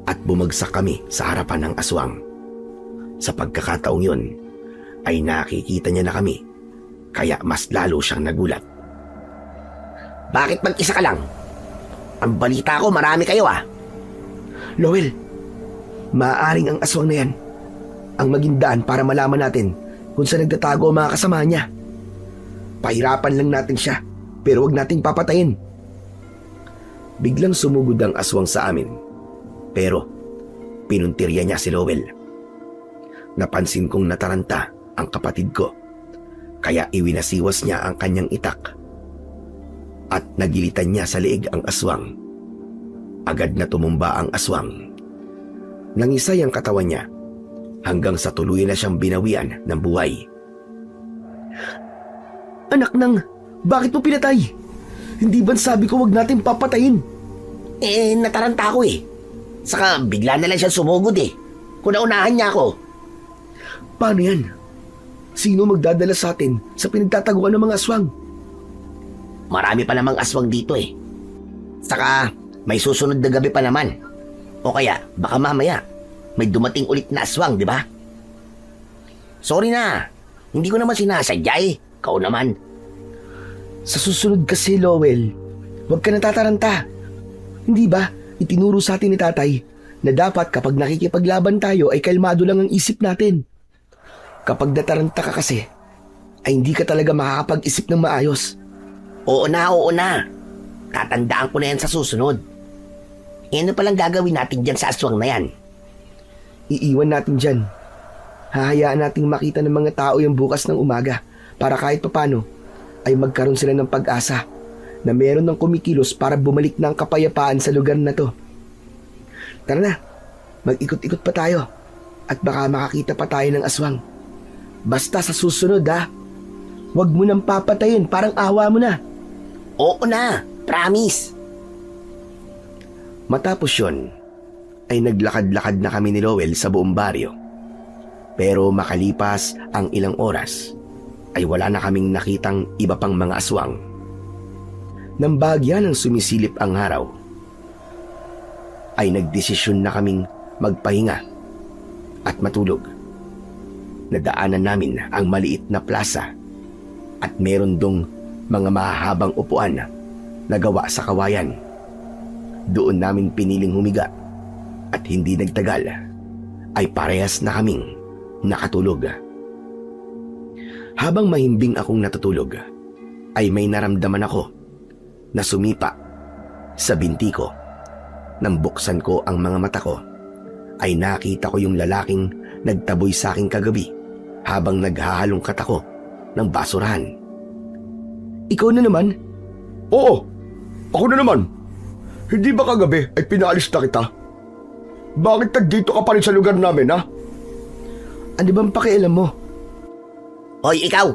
at bumagsak kami sa harapan ng aswang. Sa pagkakataong yun ay nakikita niya na kami, kaya mas lalo siyang nagulat.
Bakit mag-isa ka lang? Ang balita ko marami kayo ah.
Lowell, maaaring ang aswang na yan ang maging daan para malaman natin kung saan nagtatago ang mga kasama niya. Pahirapan lang natin siya, pero wag nating papatayin. Biglang sumugod ang aswang sa amin, pero pinuntirya niya si Lowell. Napansin kong nataranta ang kapatid ko, kaya iwinasiwas niya ang kanyang itak at nagilitan niya sa leeg ang aswang. Agad na tumumba ang aswang. Nangisay ang katawan niya hanggang sa tuluyan na siyang binawian ng buhay. Anak nang, bakit mo pinatay? Hindi ba sabi ko wag natin papatayin?
Nataranta ako eh. Saka bigla na lang siya sumugod eh. Kung naunahan niya ako.
Paano yan? Sino magdadala sa atin sa pinagtataguan ng mga aswang?
Marami pa namang aswang dito eh. Saka may susunod na gabi pa naman. O kaya baka mamaya may dumating ulit na aswang, di ba? Sorry na. Hindi ko naman sinasadya eh. Kau naman.
Sa susunod kasi, Lowell, huwag ka natataranta. Hindi ba, itinuro sa atin ni tatay na dapat kapag nakikipaglaban tayo ay kalmado lang ang isip natin. Kapag nataranta ka kasi, ay hindi ka talaga makakapag-isip ng maayos.
Oo na. Tatandaan ko na yan sa susunod. Ano palang gagawin natin dyan sa aswang na yan?
Iiwan natin dyan. Hahayaan nating makita ng mga tao yung bukas ng umaga para kahit papano ay magkaroon sila ng pag-asa na meron ng kumikilos para bumalik ng kapayapaan sa lugar na to. Tara na, mag-ikot-ikot pa tayo at baka makakita pa tayo ng aswang. Basta sa susunod ha, huwag mo nang papatayin, parang awa mo na.
Oo na, promise.
Matapos yun, ay naglakad-lakad na kami ni Lowell sa buong baryo. Pero makalipas ang ilang oras, ay wala na kaming nakitang iba pang mga aswang. Nang bahagya ng sumisilip ang araw, ay nagdesisyon na kaming magpahinga at matulog. Nadaanan namin ang maliit na plaza at meron dong mga mahahabang upuan na gawa sa kawayan. Doon namin piniling humiga at hindi nagtagal ay parehas na kaming nakatulog. Habang mahimbing akong natutulog ay may naramdaman ako na sumipa sa binti ko. Nang buksan ko ang mga mata ko ay nakita ko yung lalaking nagtaboy sa akin kagabi habang naghahalongkat ako ng basurahan. Ikaw na naman?
Oo, ako na naman. Hindi ba kagabi ay pinaalis na kita? Bakit nandito ka pa rin sa lugar namin, ha?
Ano bang pakialam mo?
Hoy, ikaw!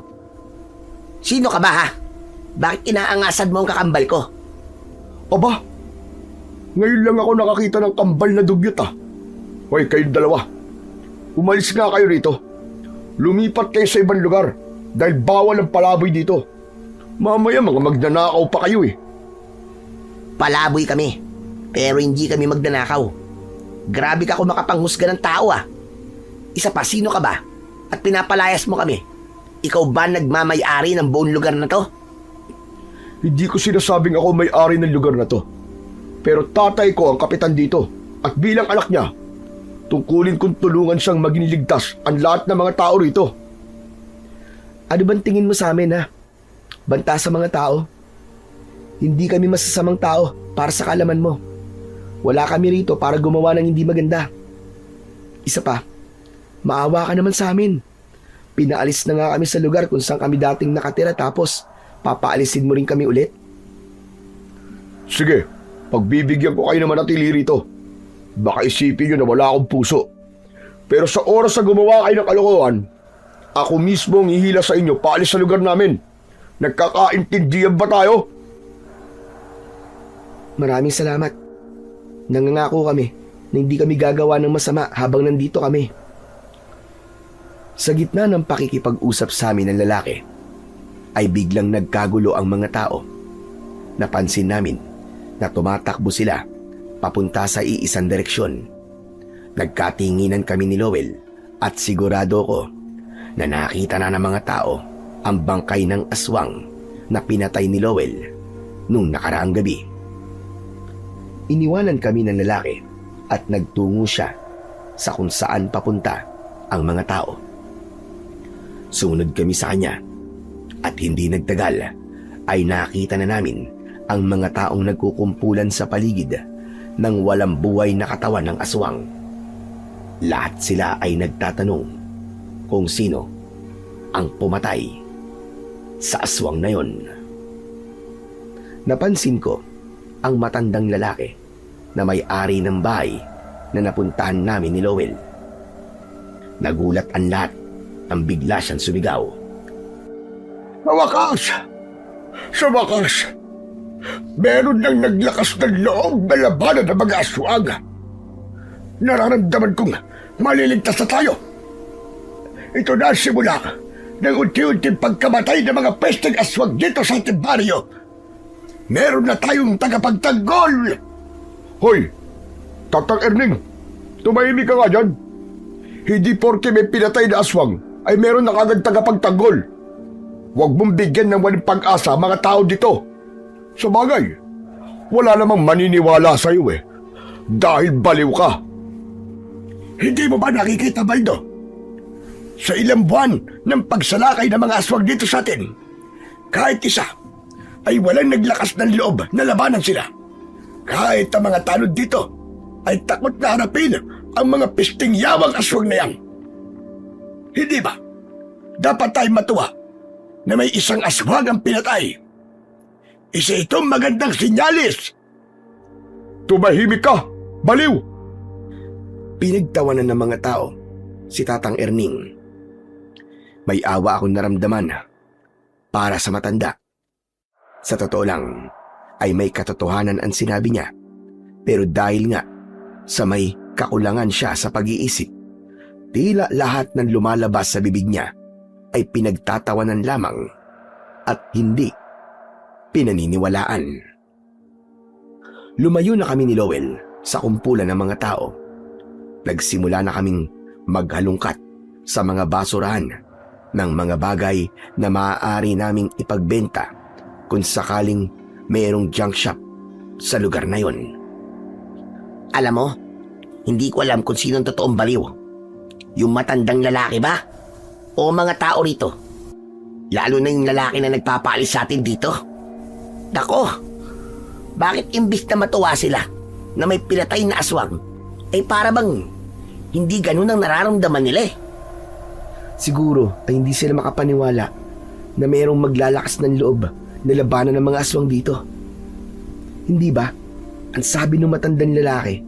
Sino ka ba, ha? Bakit inaangasan mo ang kakambal ko?
Aba, ngayon lang ako nakakita ng kambal na dugyot, ha? Hoy, kayong dalawa. Umalis nga kayo rito. Lumipat kayo sa ibang lugar dahil bawal ang palaboy dito. Mamaya mga magnanakaw pa kayo eh.
Palaboy kami, pero hindi kami magnanakaw. Grabe ka kung makapanghusga ng tao, ah. Isa pa, sino ka ba? At pinapalayas mo kami. Ikaw ba nagmamay-ari ng buong lugar na to?
Hindi ko sinasabing ako may-ari ng lugar na to. Pero tatay ko ang kapitan dito at bilang anak niya, tungkulin kong tulungan siyang maging ligtas ang lahat ng mga tao rito.
Ano bang tingin mo sa amin, ha? Banta sa mga tao? Hindi kami masasamang tao para sa kalaman mo. Wala kami rito para gumawa ng hindi maganda. Isa pa, maawa ka naman sa amin. Pinaalis na nga kami sa lugar kung saan kami dating nakatira tapos papaalisin mo rin kami ulit.
Sige, pagbibigyan ko kayo naman manatili rito. Baka isipin nyo na wala akong puso. Pero sa oras na gumawa kayo ng kalokohan, ako mismo ang ihila sa inyo paalis sa lugar namin. Nagkakaintindihan ba tayo?
Maraming salamat. Nangangako kami na hindi kami gagawa ng masama habang nandito kami. Sa gitna ng pakikipag-usap sa amin ng lalaki, ay biglang nagkagulo ang mga tao. Napansin namin na tumatakbo sila papunta sa iisang direksyon. Nagkatinginan kami ni Lowell at sigurado ko na nakita na ng mga tao ang bangkay ng aswang na pinatay ni Lowell nung nakaraang gabi. Iniwanan kami ng lalaki at nagtungo siya sa kung saan papunta ang mga tao. Sumunod kami sa kanya at hindi nagtagal ay nakita na namin ang mga taong nagkukumpulan sa paligid ng walang buhay na katawan ng aswang. Lahat sila ay nagtatanong kung sino ang pumatay sa aswang na yon. Napansin ko ang matandang lalaki na may-ari ng bahay na napuntahan namin ni Lowell. Nagulat ang lahat nang bigla siyang sumigaw.
Sa wakas! Sa wakas! Meron nang naglakas ng loob na labanan ng mga aswang. Nararamdaman kong maliligtas na tayo. Ito na ang simula ng unti-unting pagkamatay ng mga pesteng aswang dito sa ating baryo. Meron na tayong tagapagtanggol! Hoy! Tatang Erning! Tumahimik ka nga dyan! Hindi porke may pinatay na aswang ay meron na kagad tagapagtanggol. Huwag mong bigyan ng walang pag-asa mga tao dito. Sa bagay, wala namang maniniwala sa iyo eh. Dahil baliw ka. Hindi mo ba nakikita, Baldo? Sa ilang buwan ng pagsalakay ng mga aswang dito sa atin, kahit isa ay walang naglakas ng loob na labanan sila. Kahit ang mga tanod dito ay takot na harapin ang mga pisting yawang aswang na yan. Hindi ba? Dapat tayo matuwa na may isang aswang ang pinatay. Isa itong magandang sinyalis. Tumahimik ka, baliw!
Pinagtawanan ng mga tao si Tatang Erning. May awa akong naramdaman para sa matanda. Sa totoo lang ay may katotohanan ang sinabi niya, pero dahil nga sa may kakulangan siya sa pag-iisip, tila lahat ng lumalabas sa bibig niya ay pinagtatawanan lamang at hindi pinaniniwalaan. Lumayo na kami ni Lowell sa kumpulan ng mga tao. Nagsimula na kaming maghalungkat sa mga basurahan ng mga bagay na maaari naming ipagbenta kung sakaling mayroong junk shop sa lugar na yon.
Alam mo, hindi ko alam kung sinong totoong baliw. Yung matandang lalaki ba? O mga tao rito? Lalo na yung lalaki na nagpapaalis sa atin dito. Nako, bakit imbis na matuwa sila na may pinatay na aswang, ay para bang hindi ganun ang nararamdaman nila eh.
Siguro ay hindi sila makapaniwala na mayroong maglalakas ng loob na labanan ng mga aswang dito. Hindi ba? Ang sabi ng matandang lalaki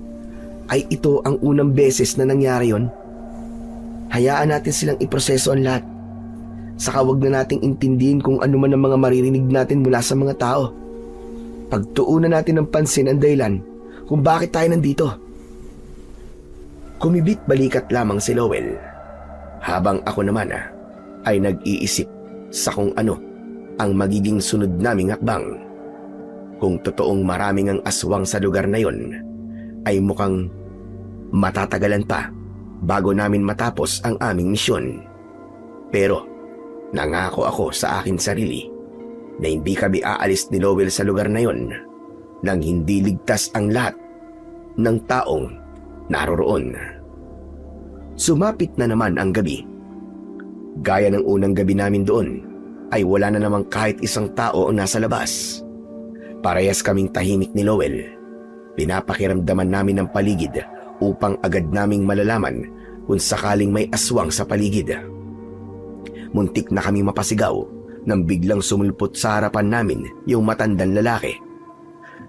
ay ito ang unang beses na nangyari yon. Hayaan natin silang iproseso ang lahat. Saka wag na nating intindihin kung ano man ang mga maririnig natin mula sa mga tao. Pagtuunan natin ng pansin ang dahilan kung bakit tayo nandito. Kumibit balikat lamang si Lowell, habang ako naman ay nag-iisip sa kung ano ang magiging sunod naming hakbang. Kung totoong maraming ang aswang sa lugar na yon, ay mukhang matatagalan pa bago namin matapos ang aming misyon. Pero nangako ako sa akin sarili na hindi kami aalis ni Lowell sa lugar na yon nang hindi ligtas ang lahat ng taong naroroon. Sumapit na naman ang gabi. Gaya ng unang gabi namin doon, ay wala na namang kahit isang tao ang nasa labas. Parehas kaming tahimik ni Lowell. Pinapakiramdaman namin ang paligid upang agad naming malalaman kung sakaling may aswang sa paligid. Muntik na kami mapasigaw nang biglang sumulpot sa harapan namin yung matandang lalaki.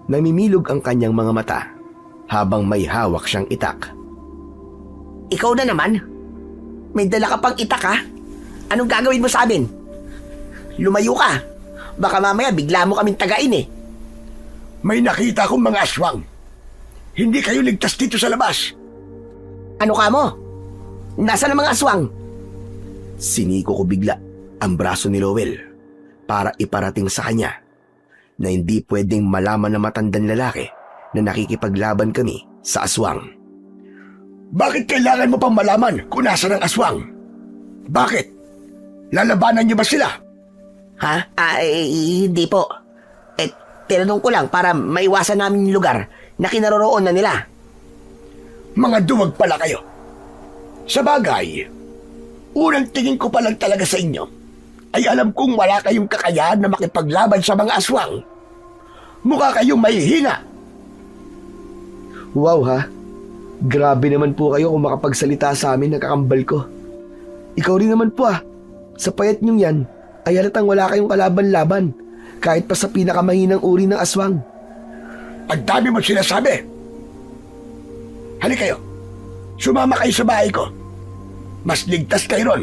Namimilog ang kanyang mga mata habang may hawak siyang itak.
Ikaw na naman? May dala ka pang itak ha? Anong gagawin mo sa amin? Lumayo ka. Baka mamaya bigla mo kaming tagain eh.
May nakita akong mga aswang. Hindi kayo ligtas dito sa labas.
Ano ka mo? Nasaan ang mga aswang?
Siniko ko bigla ang braso ni Lowell para iparating sa kanya na hindi pwedeng malaman ng matandang lalaki na nakikipaglaban kami sa aswang.
Bakit kailangan mo pang malaman kung nasa ng aswang? Bakit? Lalabanan niyo ba sila?
Ha? Hindi po. Tinanong ko lang para maiwasan namin yung lugar na kinaroroon na nila.
Mga duwag pala kayo. Sa bagay, unang tingin ko pa lang talaga sa inyo ay alam kong wala kayong kakayahan na makipaglaban sa mga aswang. Mukha kayong mahihina.
Wow ha? Grabe naman po kayo kung makapagsalita sa amin, nakakambal ko. Ikaw rin naman po Sa payat niyong yan, ay halatang wala kayong kalaban-laban, kahit pa sa pinakamahinang uri ng aswang.
Ang dami mo sinasabi. Halika kayo. Sumama kayo sa bahay ko. Mas ligtas kayo ron.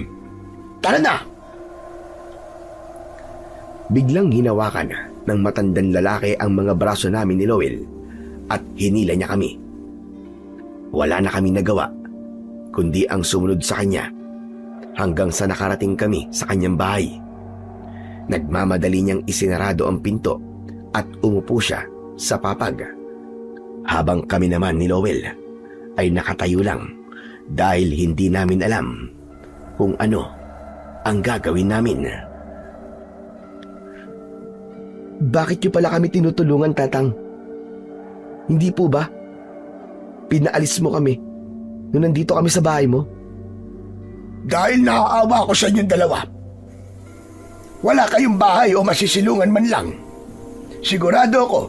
Tara na!
Biglang hinawakan ng matandang lalaki ang mga braso namin ni Lowell at hinila niya kami. Wala na kami nagawa, kundi ang sumunod sa kanya hanggang sa nakarating kami sa kanyang bahay. Nagmamadali niyang isinarado ang pinto at umupo siya sa papag. Habang kami naman ni Lowell ay nakatayo lang dahil hindi namin alam kung ano ang gagawin namin. Bakit niyo pala kami tinutulungan, Tatang? Hindi po ba? Pinaalis mo kami nung nandito kami sa bahay mo?
Dahil naaawa ko sa inyong dalawa. Wala kayong bahay o masisilungan man lang. Sigurado ako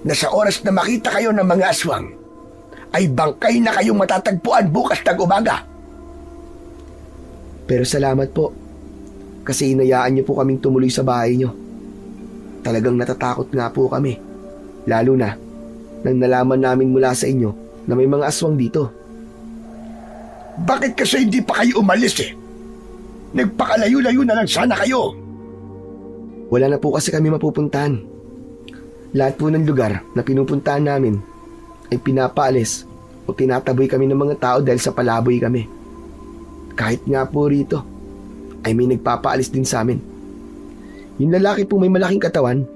na sa oras na makita kayo ng mga aswang, ay bangkay na kayong matatagpuan bukas ng umaga.
Pero salamat po, kasi inayaan niyo po kaming tumuloy sa bahay niyo. Talagang natatakot nga po kami, lalo na nang nalaman namin mula sa inyo na may mga aswang dito.
Bakit kasi hindi pa kayo umalis eh? Nagpakalayo-layo na lang sana kayo.
Wala na po kasi kami mapupuntahan. Lahat po ng lugar na pinupuntahan namin ay pinapaalis o tinataboy kami ng mga tao dahil sa palaboy kami. Kahit nga po rito ay may nagpapaalis din sa amin. Yung lalaki po may malaking katawan,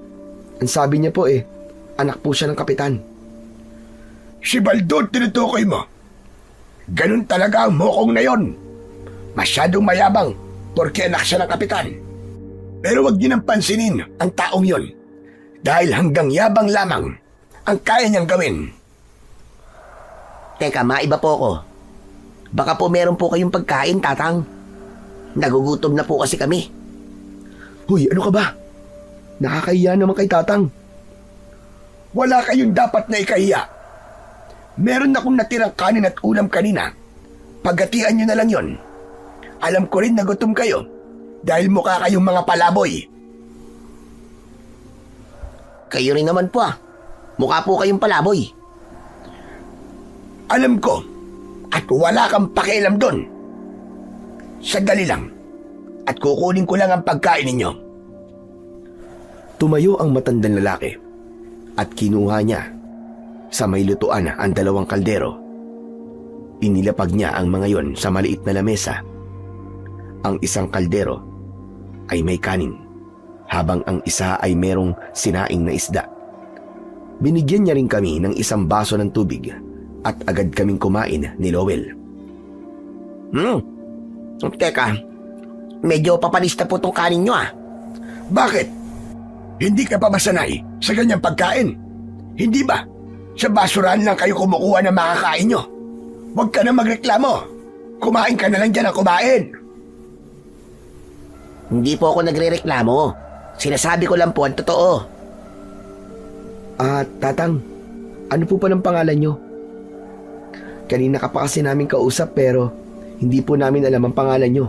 ang sabi niya po anak po siya ng kapitan.
Si Baldo tinutukoy mo. Ganun talaga ang mokong na yon. Masyadong mayabang porque anak siya ng kapitan. Pero wag niyo nang pansinin ang taong yon dahil hanggang yabang lamang ang kaya niyang gawin.
Teka, maiba po ako. Baka po meron po kayong pagkain, Tatang. Nagugutom na po kasi kami.
Huy, ano ka ba? Nakakahiya naman kay Tatang.
Wala kayong dapat na ikahiya. Meron akong natirang kanin at ulam kanina. Paghatian niyo na lang yon. Alam ko rin na gutom kayo dahil mukha kayong mga palaboy.
Kayo rin naman po ah. Mukha po kayong palaboy.
Alam ko at wala kang pakialam doon. Sandali lang at kukunin ko lang ang pagkain ninyo.
Tumayo ang matandang lalaki at kinuha niya sa may lutuan ang 2 kaldero. Inilapag niya ang mga yon sa maliit na lamesa. Ang isang kaldero ay may kanin, habang ang isa ay merong sinaing na isda. Binigyan niya rin kami ng 1 baso ng tubig at agad kaming kumain ni Lowell.
Teka, medyo papanis na po tong kanin nyo ah.
Bakit? Hindi ka pa masanay sa ganyang pagkain? Hindi ba? Sa basurahan lang kayo kumukuha ng makakain nyo. Huwag ka na magreklamo. Kumain ka na lang dyan ang kumain.
Hindi po ako nagre-reklamo. Sinasabi ko lang po ang totoo.
Tatang, ano po pa ng pangalan nyo? Kanina ka pa kasi namin kausap pero hindi po namin alam ang pangalan nyo.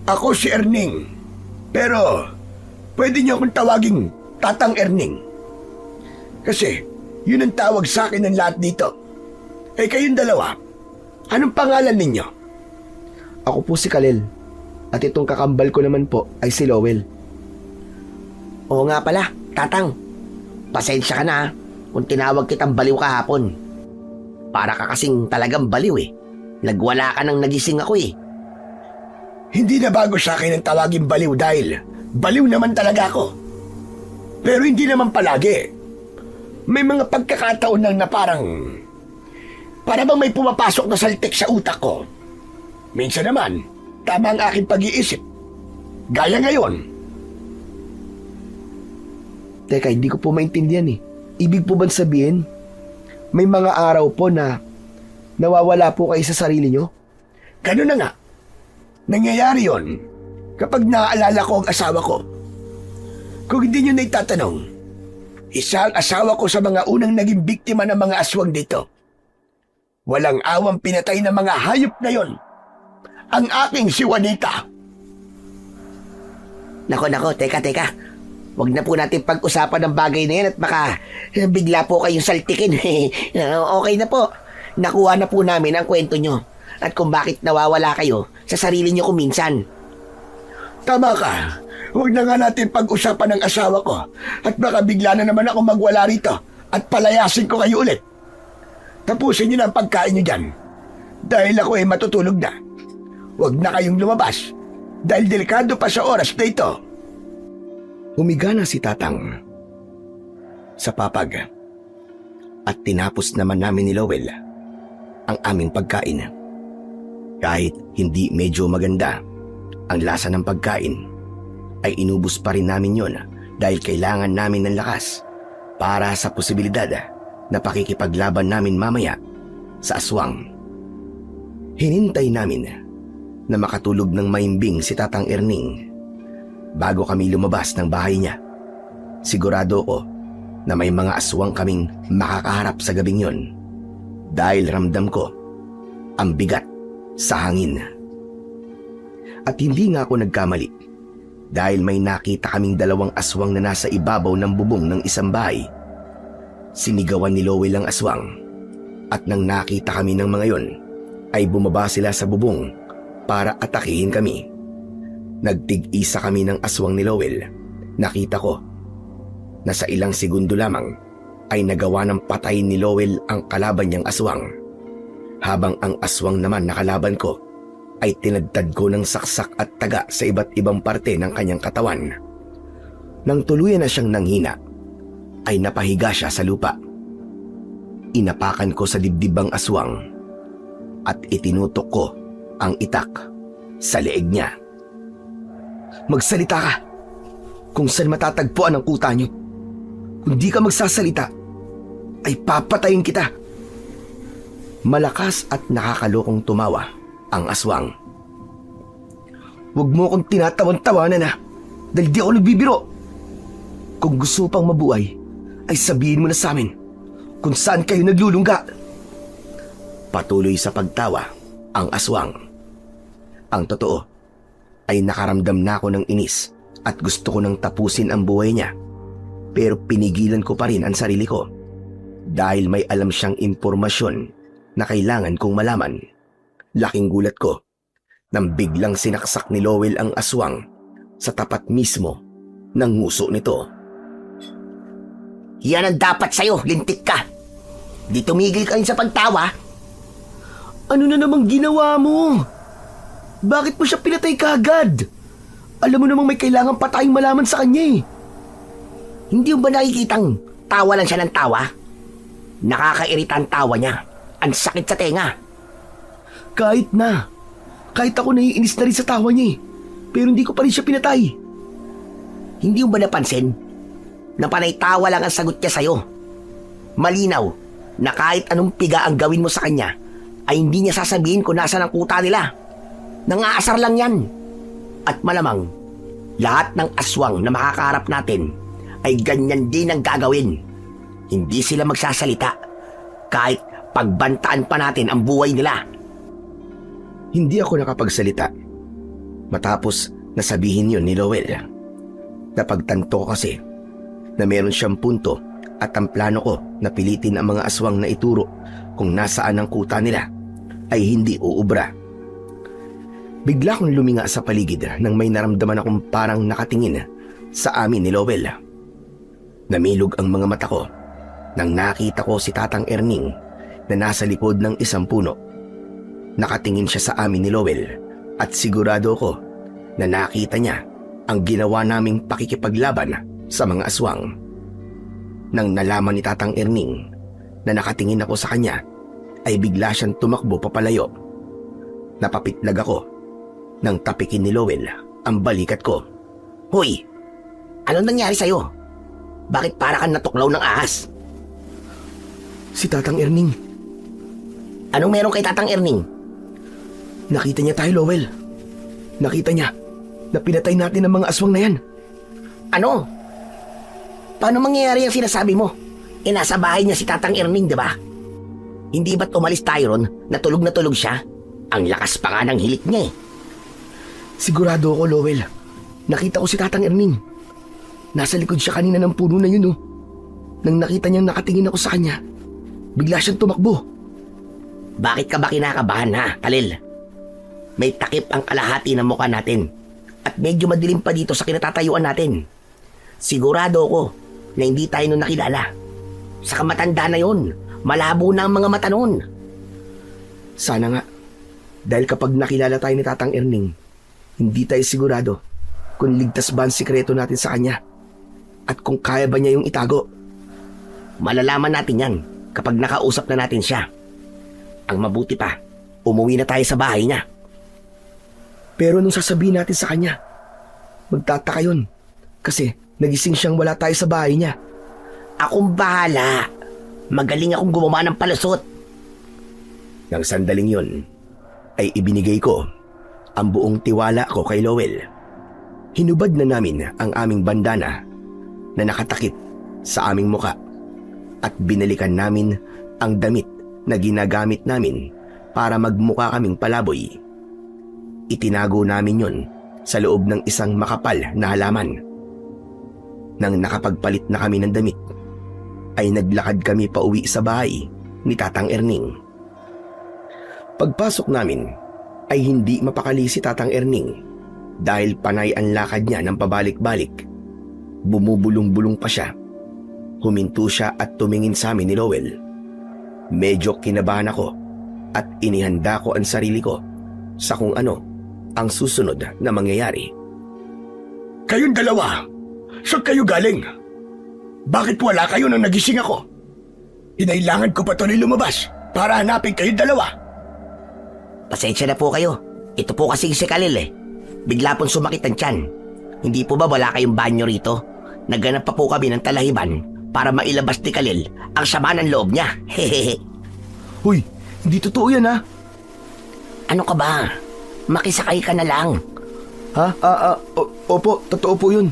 Ako si Erning. Pero pwede niyo akong tawaging Tatang Erning. Kasi yun ang tawag sa akin ng lahat dito. Kayong dalawa, anong pangalan ninyo?
Ako po si Kalel at itong kakambal ko naman po ay si Lowell.
Oo nga pala, Tatang. Pasensya ka na kung tinawag kitang baliw kahapon. Para ka kasing talagang baliw eh. Nagwala ka nang nagising ako eh.
Hindi na bago sa akin ang tawaging baliw dahil baliw naman talaga ako. Pero hindi naman palagi. May mga pagkakataon lang na para bang may pumapasok na saltik sa utak ko. Minsan naman, tama ang aking pag-iisip. Gaya ngayon.
Teka, hindi ko po maintindihan eh. Ibig po bang sabihin, may mga araw po na nawawala po kayo sa sarili nyo?
Ganun na nga. Nangyayari yon kapag naaalala ko ang asawa ko. Kung hindi nyo na itatanong, isa ang asawa ko sa mga unang naging biktima ng mga aswang dito. Walang awang pinatay ng mga hayop na yon. Ang aking si Juanita.
Nako, teka. Huwag na po natin pag-usapan ng bagay na yan at baka bigla po kayong saltikin. Okay na po. Nakuha na po namin ang kwento nyo at kung bakit nawawala kayo sa sarili nyo kuminsan.
Tama ka. Huwag na nga natin pag-usapan ng asawa ko at baka bigla na naman ako magwala rito at palayasin ko kayo ulit. Tapusin nyo na ang pagkain nyo dyan dahil ako ay matutulog na. Huwag na kayong lumabas dahil delikado pa sa oras na ito.
Humiga na si Tatang sa papag at tinapos naman namin ni Lowell ang aming pagkain. Kahit hindi medyo maganda ang lasa ng pagkain, ay inubos pa rin namin yon dahil kailangan namin ng lakas para sa posibilidad na pakikipaglaban namin mamaya sa aswang. Hinintay namin na makatulog ng maimbing si Tatang Erning bago kami lumabas ng bahay niya. Sigurado ko na may mga aswang kaming makakaharap sa gabing yon dahil ramdam ko ang bigat sa hangin. At hindi nga ako nagkamali dahil may nakita kaming 2 aswang na nasa ibabaw ng bubong ng isang bahay. Sinigawan ni Lowell ang aswang at nang nakita kami ng mga yon ay bumaba sila sa bubong para atakihin kami. Nagtig-isa kami ng aswang ni Lowell. Nakita ko na sa ilang segundo lamang ay nagawa ng patayin ni Lowell ang kalaban niyang aswang. Habang ang aswang naman na kalaban ko ay tinadtad ko ng saksak at taga sa iba't ibang parte ng kanyang katawan. Nang tuluyan na siyang nanghina, ay napahiga siya sa lupa. Inapakan ko sa dibdib ang aswang at itinutok ko ang itak sa leeg niya. Magsalita ka kung saan matatagpuan ang kuta niyo. Kung di ka magsasalita, ay papatayin kita. Malakas at nakakalokong tumawa ang aswang. Huwag mo akong tinatawan-tawanan na dahil di ako nagbibiro. Kung gusto mo pang mabuhay, ay sabihin mo na sa amin kung saan kayo naglulungga. Patuloy sa pagtawa ang aswang. Ang totoo ay nakaramdam na ako ng inis at gusto ko nang tapusin ang buhay niya. Pero pinigilan ko pa rin ang sarili ko dahil may alam siyang impormasyon na kailangan kong malaman. Laking gulat ko nang biglang sinaksak ni Lowell ang aswang sa tapat mismo ng nguso nito.
Yan ang dapat sa'yo, lintik ka. Di tumigil ka rin sa pagtawa.
Ano na namang ginawa mo? Bakit mo siya pinatay kaagad? Alam mo namang may kailangan pa tayong malaman sa kanya eh.
Hindi mo ba nakikitang tawa lang siya ng tawa? Nakakairita ang tawa niya. Ang sakit sa tenga.
Kahit ako naiinis na rin sa tawa niya eh. Pero hindi ko pa rin siya pinatay.
Hindi mo ba napansin na panay tawa lang ang sagot niya sa'yo? Malinaw na kahit anong piga ang gawin mo sa kanya, ay hindi niya sasabihin kung nasa ng kuta nila. Nangaasar lang yan. At malamang, lahat ng aswang na makakaharap natin ay ganyan din ang gagawin. Hindi sila magsasalita kahit pagbantaan pa natin ang buhay nila.
Hindi ako nakapagsalita matapos nasabihin yun ni Lowell. Napagtanto ko kasi na meron siyang punto at ang plano ko na pilitin ang mga aswang na ituro kung nasaan ang kuta nila ay hindi uubra. Bigla kong luminga sa paligid nang may naramdaman akong parang nakatingin sa amin ni Lowell. Namilog ang mga mata ko nang nakita ko si Tatang Erning na nasa likod ng isang puno. Nakatingin siya sa amin ni Lowell at sigurado ko na nakita niya ang ginawa naming pakikipaglaban sa mga aswang. Nang nalaman ni Tatang Erning na nakatingin ako sa kanya, ay bigla siyang tumakbo papalayo. Napapitlag ako nang tapikin ni Lowell ang balikat ko.
Hoy! Anong nangyari sa'yo? Bakit para kang natuklaw ng ahas?
Si Tatang Erning.
Anong meron kay Tatang Erning?
Nakita niya tayo, Lowell. Nakita niya na pinatay natin ang mga aswang na yan.
Ano? Paano mangyayari ang sinasabi mo? Nasa bahay niya si Tatang Erning, di ba? Hindi ba't umalis tayo ron na tulog siya? Ang lakas pa nga ng hilik niya eh.
Sigurado ako, Lowell. Nakita ko si Tatang Erning. Nasa likod siya kanina ng puno na yun, oh. Nang nakita niyang nakatingin ako sa kanya, bigla siyang tumakbo.
Bakit ka ba kinakabahan, ha, Talil? May takip ang kalahati ng mukha natin at medyo madilim pa dito sa kinatatayuan natin. Sigurado ako na hindi tayo nun nakilala. Sa kamatanda na yun, malabo na ang mga mata nun.
Sana nga, dahil kapag nakilala tayo ni Tatang Erning, hindi tayo sigurado kung ligtas ba ang sikreto natin sa kanya at kung kaya ba niya yung itago.
Malalaman natin yan kapag nakausap na natin siya. Ang mabuti pa, umuwi na tayo sa bahay niya.
Pero nung sasabihin natin sa kanya, magtataka yun kasi nagising siyang wala tayo sa bahay niya.
Akong bahala. Magaling akong gumawa ng palusot.
Nang sandaling yun, ay ibinigay ko ang buong tiwala ko kay Lowell. Hinubad na namin ang aming bandana na nakatakip sa aming muka at binalikan namin ang damit na ginagamit namin para magmukha kaming palaboy. Itinago namin yon sa loob ng isang makapal na halaman. Nang nakapagpalit na kami ng damit, ay naglakad kami pauwi sa bahay ni Tatang Erning. Pagpasok namin ay hindi mapakali si Tatang Erning dahil panay ang lakad niya ng pabalik-balik. Bumubulong-bulong pa siya. Huminto siya at tumingin sa amin ni Lowell. Medyo kinabahan ako at inihanda ko ang sarili ko sa kung ano ang susunod na mangyayari.
Kayong dalawa, saan kayo galing? Bakit wala kayo nang nagising ako? Hinailangan ko pa tuloy lumabas para hanapin kayong dalawa.
Pasensya na po kayo. Ito po kasi si Kalil eh. Bigla pong sumakit ang tiyan. Hindi po ba wala kayong banyo rito? Nagganap pa po kami ng talahiban para mailabas ni Kalil ang sama ng loob niya. Hehehe.
Hoy, hindi totoo yan ha.
Ano ka ba? Makisakay ka na lang.
Ha? Opo, totoo po yun.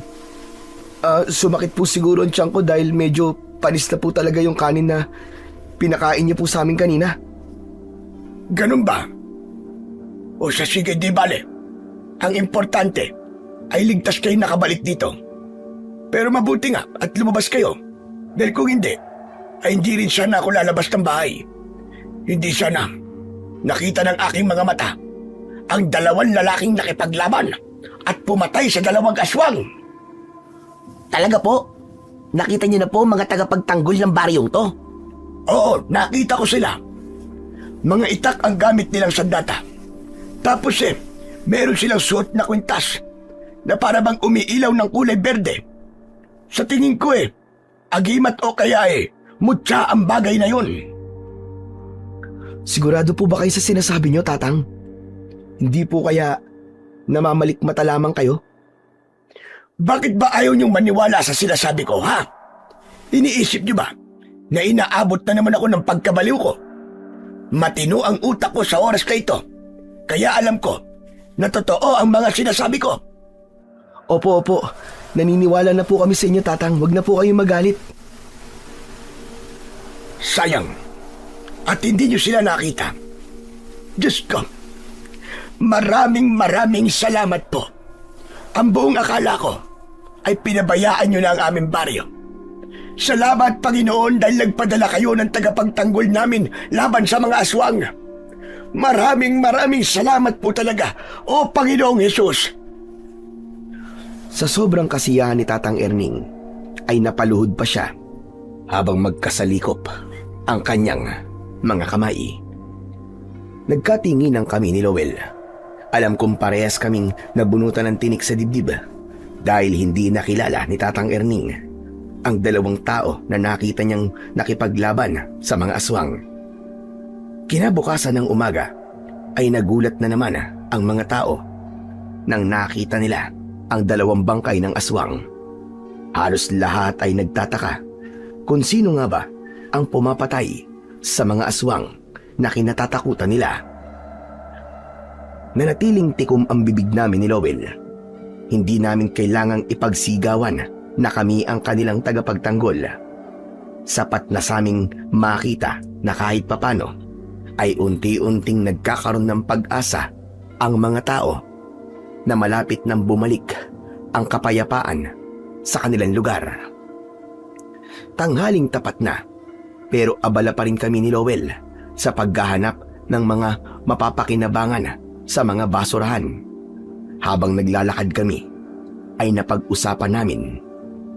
Sumakit po siguro ang tiyan ko dahil medyo panis na po talaga yung kanin na pinakain niyo po sa amin kanina.
Ganun ba? O sa sige, di bale. Ang importante ay ligtas kayo nakabalik dito. Pero mabuti nga at lumabas kayo. Dahil kung hindi, ay hindi rin sana ako lalabas ng bahay. Hindi sana nakita ng aking mga mata ang dalawang lalaking nakipaglaban at pumatay sa dalawang aswang.
Talaga po? Nakita niyo na po mga tagapagtanggol ng baryong to?
Oo, nakita ko sila. Mga itak ang gamit nilang sandata. Tapos meron silang suot na kwintas na para bang umiilaw ng kulay berde. Sa tingin ko agimat o kaya mutya ang bagay na yun.
Sigurado po ba kayo sa sinasabi niyo, Tatang? Hindi po kaya namamalikmata lamang kayo?
Bakit ba ayaw niyong maniwala sa sinasabi ko, ha? Iniisip niyo ba na inaabot na naman ako ng pagkabaliw ko? Matino ang utak ko sa oras na ito. Kaya alam ko na totoo ang mga sinasabi ko.
Opo. Naniniwala na po kami sa inyo, Tatang. Huwag na po kayong magalit.
Sayang. At hindi niyo sila nakita. Diyos ko. Maraming salamat po. Ang buong akala ko ay pinabayaan niyo na ang aming baryo. Salamat, Panginoon, dahil nagpadala kayo ng tagapagtanggol namin laban sa mga aswang. Maraming salamat po talaga, O Panginoong Hesus.
Sa sobrang kasiyahan ni Tatang Erning, ay napaluhod pa siya habang magkasalikop ang kanyang mga kamay. Nagkatinginan kami ni Lowell. Alam kong parehas kaming nabunutan ng tinik sa dibdib dahil hindi nakilala ni Tatang Erning ang dalawang tao na nakita niyang nakipaglaban sa mga aswang. Kinabukasan ng umaga ay nagulat na naman ang mga tao nang nakita nila ang dalawang bangkay ng aswang. Halos lahat ay nagtataka kung sino nga ba ang pumapatay sa mga aswang na kinatatakutan nila. Nanatiling tikom ang bibig namin ni Lowell. Hindi namin kailangang ipagsigawan na kami ang kanilang tagapagtanggol. Sapat na saming makita na kahit papano ay unti-unting nagkakaroon ng pag-asa ang mga tao na malapit nang bumalik ang kapayapaan sa kanilang lugar. Tanghaling tapat na, pero abala pa rin kami ni Lowell sa paghahanap ng mga mapapakinabangan sa mga basurahan. Habang naglalakad kami, ay napag-usapan namin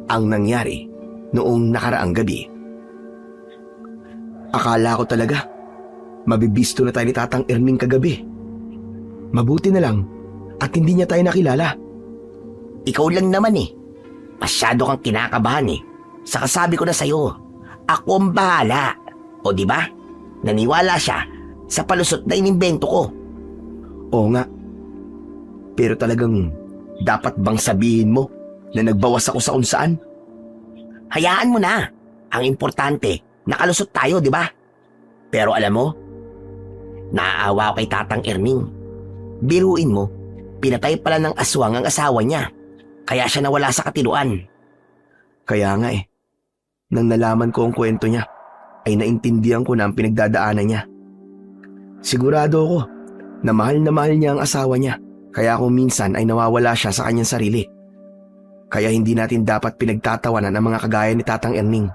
ang nangyari noong nakaraang gabi. Akala ko talaga mabibisto na tayo ni Tatang Erning kagabi. Mabuti na lang at hindi niya tayo nakilala.
Ikaw lang naman Masyado kang kinakabahan Saka sabi ko na sa'yo, ako ang bahala. O di ba? Naniwala siya sa palusot na inimbento ko.
Oo nga. Pero talagang dapat bang sabihin mo na nagbawas ako sa kung saan?
Hayaan mo na. Ang importante, nakalusot tayo, di ba? Pero alam mo, naaawa ako kay Tatang Erning. Biruin mo, pinatay pala ng aswang ang asawa niya. Kaya siya nawala sa katiluan.
Kaya nga nang nalaman ko ang kwento niya, ay naintindihan ko na ang pinagdadaanan niya. Sigurado ako na mahal niya ang asawa niya, kaya kung minsan ay nawawala siya sa kanyang sarili. Kaya hindi natin dapat pinagtatawanan ang mga kagaya ni Tatang Erning.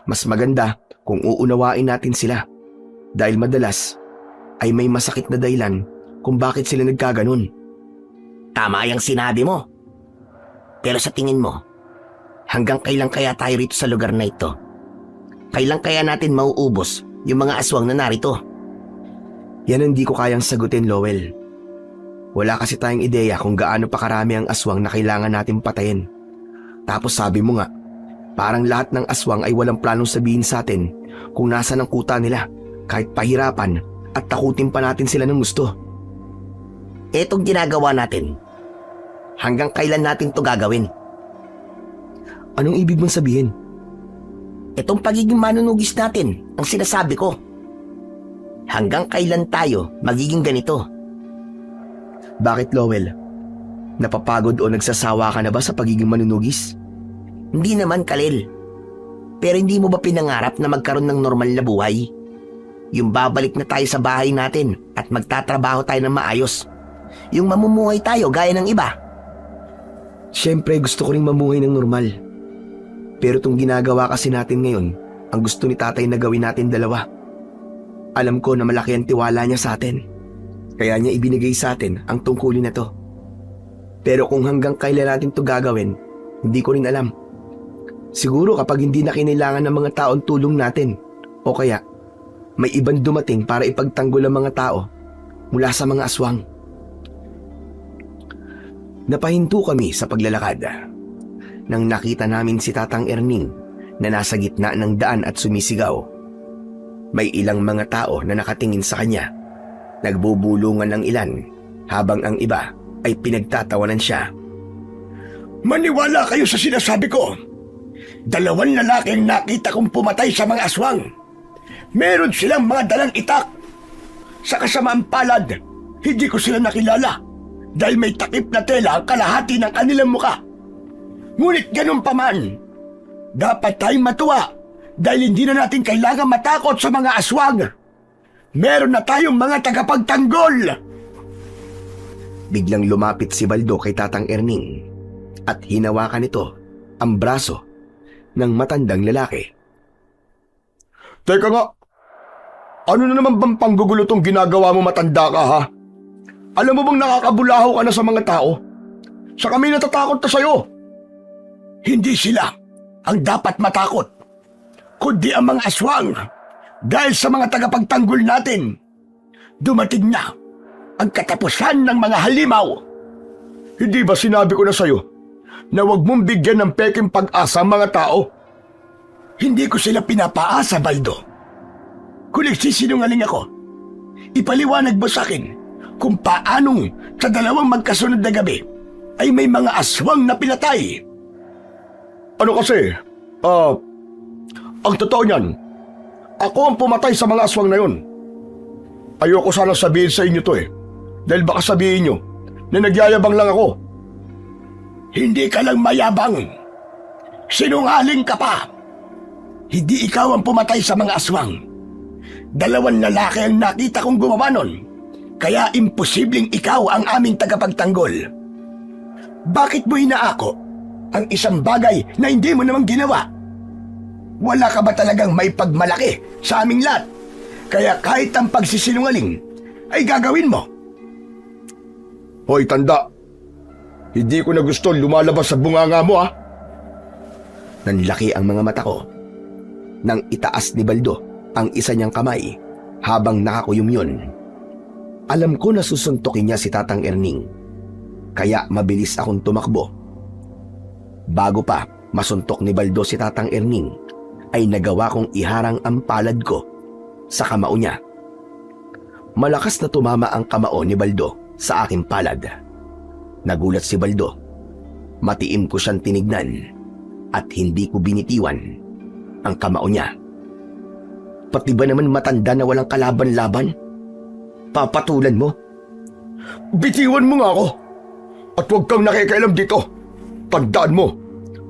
Mas maganda kung uunawain natin sila, dahil madalas ay may masakit na dahilan kung bakit sila nagkaganon.
Tama yung sinabi mo. Pero sa tingin mo, hanggang kailan kaya tayo rito sa lugar na ito? Kailan kaya natin mauubos yung mga aswang na narito?
Yan hindi ko kayang sagutin, Lowell. Wala kasi tayong ideya kung gaano pa karami ang aswang na kailangan natin patayin. Tapos sabi mo nga, parang lahat ng aswang ay walang planong sabihin sa atin kung nasa ng kuta nila, kahit pahirapan at takutin pa natin sila ng gusto.
Etong ginagawa natin, hanggang kailan natin to gagawin?
Anong ibig mong sabihin?
Itong pagiging manunugis natin, ang sinasabi ko. Hanggang kailan tayo magiging ganito?
Bakit, Lowell? Napapagod o nagsasawa ka na ba sa pagiging manunugis?
Hindi naman, Kalil. Pero hindi mo ba pinangarap na magkaroon ng normal na buhay? Yung babalik na tayo sa bahay natin at magtatrabaho tayo ng maayos. Yung mamumuhay tayo gaya ng iba.
Siyempre, gusto ko ring mamuhay ng normal. Pero itong ginagawa kasi natin ngayon, ang gusto ni tatay na gawin natin dalawa. Alam ko na malaki ang tiwala niya sa atin. Kaya niya ibinigay sa atin ang tungkulin na to. Pero kung hanggang kailan natin to gagawin, hindi ko rin alam. Siguro kapag hindi na kinailangan ng mga taong tulong natin, o kaya may ibang dumating para ipagtanggol ang mga tao mula sa mga aswang. Napahinto kami sa paglalakad nang nakita namin si Tatang Erning na nasa gitna ng daan at sumisigaw. May ilang mga tao na nakatingin sa kanya. Nagbubulungan ng ilan habang ang iba ay pinagtatawanan siya.
Maniwala kayo sa sinasabi ko. 2 lalaki ang nakita kong pumatay sa mga aswang. Meron silang mga dalang itak. Sa kasamaang palad, hindi ko sila nakilala dahil may takip na tela ang kalahati ng kanilang muka. Ngunit ganun pa man, dapat tayong matuwa dahil hindi na natin kailangan matakot sa mga aswang. Meron na tayong mga tagapagtanggol.
Biglang lumapit si Baldo kay Tatang Erning at hinawakan nito ang braso ng matandang lalaki.
Teka nga, ano na naman bang panggugulo tong ginagawa mo, matanda ka, ha? Alam mo bang nakakabulaho ka na sa mga tao? Sa kami natatakot na sa'yo. Hindi sila ang dapat matakot, kundi ang mga aswang. Dahil sa mga tagapagtanggol natin, dumating na ang katapusan ng mga halimaw. Hindi ba sinabi ko na sa'yo na huwag mong bigyan ng peking pag-asa ang mga tao? Hindi ko sila pinapaasa, Baldo. Kung nagsisinungaling ako, ipaliwanag mo sa akin kung paanong sa 2 magkasunod na gabi ay may mga aswang na pinatay. Ano kasi, ang totoo niyan, ako ang pumatay sa mga aswang na yun. Ayoko sana sabihin sa inyo to dahil baka sabihin nyo na nagyayabang lang ako. Hindi ka lang mayabang. Sinungaling ka pa. Hindi ikaw ang pumatay sa mga aswang. 2 lalaki ang nakita kong gumawa nun, kaya imposibleng ikaw ang aming tagapagtanggol. Bakit mo inaako ang isang bagay na hindi mo namang ginawa? Wala ka ba talagang may pagmalaki sa aming lahat? Kaya kahit ang pagsisinungaling ay gagawin mo. Hoy, tanda. Hindi ko na gusto lumalabas sa bunganga mo, ha?
Nanlaki ang mga mata ko nang itaas ni Baldo ang isa niyang kamay habang nakakuyom yun. Alam ko na susuntukin niya si Tatang Erning, kaya mabilis akong tumakbo. Bago pa masuntok ni Baldo si Tatang Erning, ay nagawa kong iharang ang palad ko sa kamao niya. Malakas na tumama ang kamao ni Baldo sa aking palad. Nagulat si Baldo. Matiim ko siyang tinignan at hindi ko binitiwan ang kamao niya. Pati ba naman matanda na walang kalaban-laban? Papatulan mo?
Bitiwan mo nga ako. At huwag kang nakikialam dito. Tandaan mo,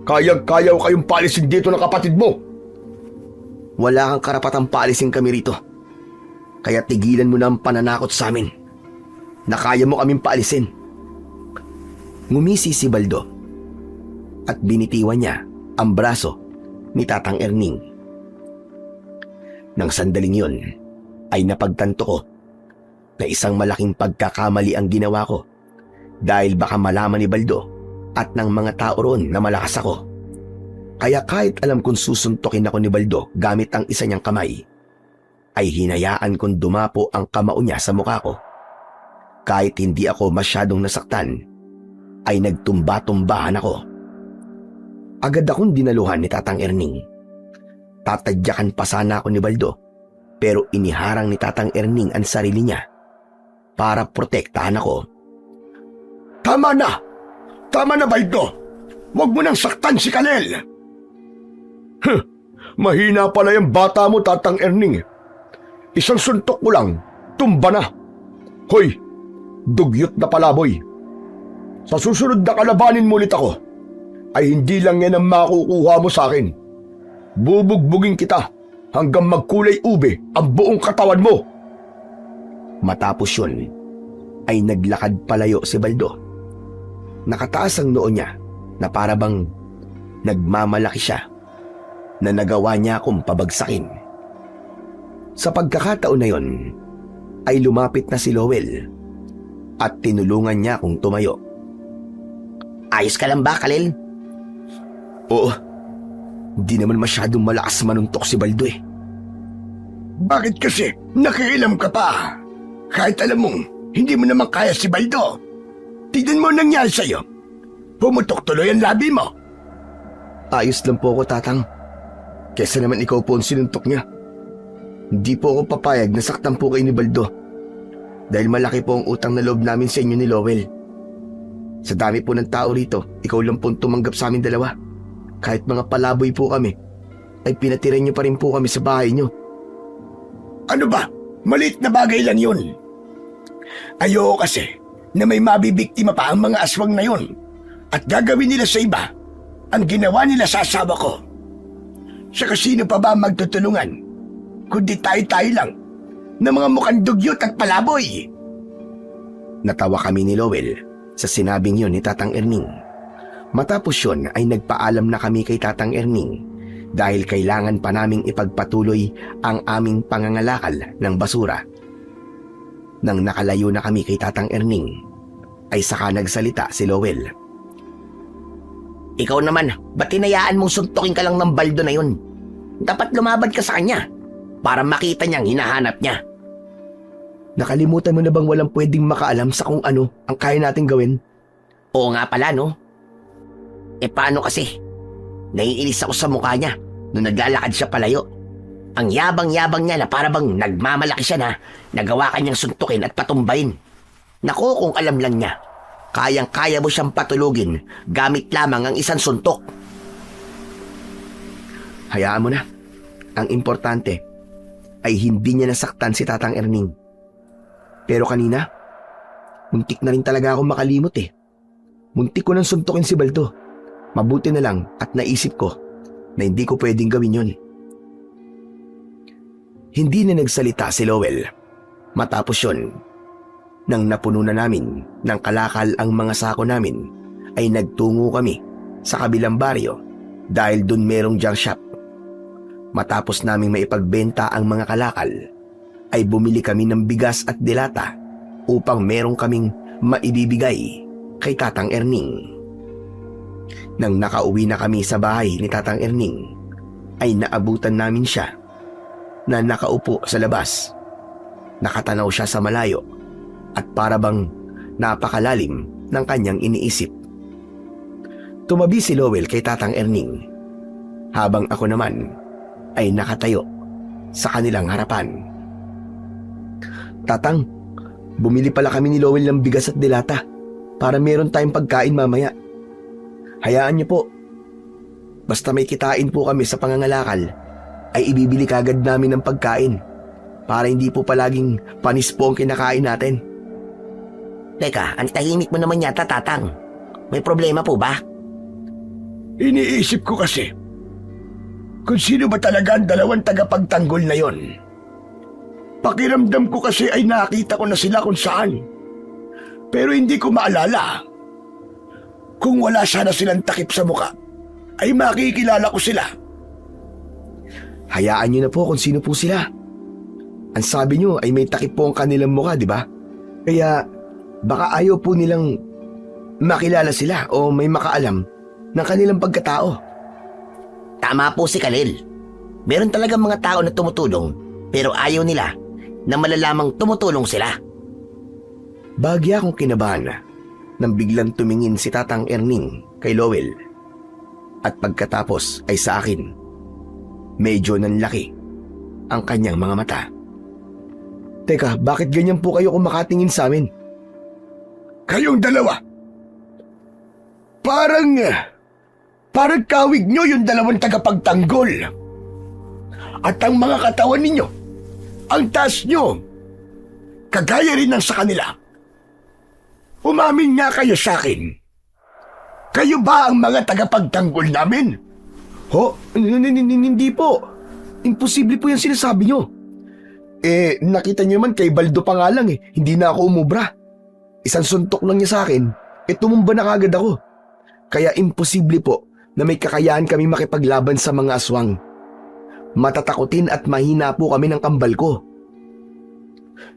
kayang-kaya ko kayong paalisin dito ng kapatid mo.
Wala kang karapatang paalisin kami rito. Kaya tigilan mo na ang pananakot sa amin na kaya mo kaming paalisin. Ngumisi si Baldo at binitiwan niya ang braso ni Tatang Erning. Nang sandaling yun ay napagtanto ko na isang malaking pagkakamali ang ginawa ko dahil baka malaman ni Baldo at ng mga tao roon na malakas ako. Kaya kahit alam kong susuntukin ako ni Baldo gamit ang isa niyang kamay, ay hinayaan kong dumapo ang kamao niya sa mukha ko. Kahit hindi ako masyadong nasaktan, ay nagtumba-tumbahan ako. Agad akong dinaluhan ni Tatang Erning. Tatadyakan pa sana ako ni Baldo, Pero iniharang ni Tatang Erning ang sarili niya para protektahan ako.
Tama na! Tama na, Baldo! Huwag mo nang saktan si Kalel! Mahina pala yung bata mo, Tatang Erning. Isang suntok mo lang, tumba na. Hoy, dugyot na palaboy. Sa susunod na kalabanin mo ulit ako, ay hindi lang yan ang makukuha mo sa akin. Bubugbugin kita hanggang magkulay ube ang buong katawan mo.
Matapos yun, ay naglakad palayo si Baldo. Nakataas ang noo niya na para bang nagmamalaki siya na nagawa niya akong pabagsakin. Sa pagkakataon na yon, ay lumapit na si Lowell at tinulungan niya akong tumayo.
Ayos ka lang ba, Kalel?
Oo, hindi naman masyadong malakas manuntok si Baldo eh.
Bakit kasi nakikialam ka pa? Kahit alam mong hindi mo naman kaya si Baldo. Tignan mo ang nangyari sa'yo. Pumutok tuloy ang labi mo.
Ayos lang po ako, Tatang. Kesa naman ikaw po ang sinuntok niya. Hindi po ako papayag na saktan po kayo ni Baldo. Dahil malaki po ang utang na loob namin sa inyo ni Lowell. Sa dami po ng tao rito, ikaw lang po ang tumanggap sa amin dalawa. Kahit mga palaboy po kami, ay pinatiran niyo pa rin po kami sa bahay niyo.
Ano ba? Maliit na bagay lang yun. Ayoko kasi na may mabibiktima pa ang mga aswang na yun at gagawin nila sa iba ang ginawa nila sa asawa ko. Sa sino pa ba magtutulungan kundi tayo-tayo lang na mga mukhang dugyot at palaboy?
Natawa kami ni Lowell sa sinabing yun ni Tatang Erning. Matapos yun ay nagpaalam na kami kay Tatang Erning dahil kailangan pa naming ipagpatuloy ang aming pangangalakal ng basura. Nang nakalayo na kami kay Tatang Erning, ay saka nagsalita si Lowell.
Ikaw naman, ba't tinayaan mong suntukin ka lang ng Baldo na yun? Dapat lumabad ka sa kanya para makita niyang hinahanap niya.
Nakalimutan mo na bang walang pwedeng makaalam sa kung ano ang kaya nating gawin?
Oo nga pala, no? Paano kasi? Naiinis ako sa mukha niya nung naglalakad siya palayo. Ang yabang-yabang niya na para bang nagmamalaki siya na nagawa kanyang suntukin at patumbayin. Naku, kung alam lang niya, kayang-kaya mo siyang patulugin gamit lamang ang isang suntok.
Hayaan mo na. Ang importante ay hindi niya nasaktan si Tatang Erning. Pero kanina, muntik na rin talaga ako makalimot eh. Muntik ko nang suntukin si Baldo. Mabuti na lang at naisip ko na hindi ko pwedeng gawin yun. Hindi na nagsalita si Lowell. Matapos yun, nang napuno na namin ng kalakal ang mga sako namin, ay nagtungo kami sa kabilang baryo dahil dun merong junk shop. Matapos naming maipagbenta ang mga kalakal, ay bumili kami ng bigas at dilata upang merong kaming maibibigay kay Tatang Erning. Nang nakauwi na kami sa bahay ni Tatang Erning, ay naabutan namin siya na nakaupo sa labas. Nakatanaw siya sa malayo at para bang napakalalim ng kanyang iniisip. Tumabi si Lowell kay Tatang Erning, habang ako naman ay nakatayo sa kanilang harapan. Tatang, bumili pala kami ni Lowell ng bigas at dilata para meron tayong pagkain mamaya. Hayaan niyo po. Basta may kitain po kami sa pangangalakal, ay ibibili kagad namin ng pagkain para hindi po palaging panis po ang kinakain natin.
Teka, ang tahimik mo naman yata, Tatang. May problema po ba?
Iniisip ko kasi kung sino ba talaga ang dalawang tagapagtanggol na yon. Pakiramdam ko kasi ay nakita ko na sila kung saan. Pero hindi ko maalala. Kung wala sana silang takip sa muka, ay makikilala ko sila.
Hayaan niyo na po kung sino po sila. Ang sabi niyo ay may takip po ang kanilang mukha, di ba? Kaya baka ayaw po nilang makilala sila o may makaalam ng kanilang pagkatao.
Tama po si Kalel. Meron talagang mga tao na tumutulong pero ayaw nila na malalamang tumutulong sila.
Bagya akong kinabahan nang biglang tumingin si Tatang Erning kay Lowell. At pagkatapos ay sa akin. Medyo nanlaki ang kanyang mga mata. Teka, bakit ganyan po kayo kung makatingin sa amin?
Kayong dalawa. Parang kawig nyo yung dalawang tagapagtanggol. At ang mga katawan ninyo, ang taas nyo, kagaya rin ng sa kanila. Umamin nga kayo sa akin. Kayo ba ang mga tagapagtanggol namin?
Ho? Hindi po. Imposible po yung sinasabi nyo. Nakita nyo naman kay Baldo pa nga lang Hindi na ako umubra. Isang suntok lang niya sa akin, tumumba na kagad ako. Kaya imposible po na may kakayahan kami makipaglaban sa mga aswang. Matatakutin at mahina po kami ng kambal ko.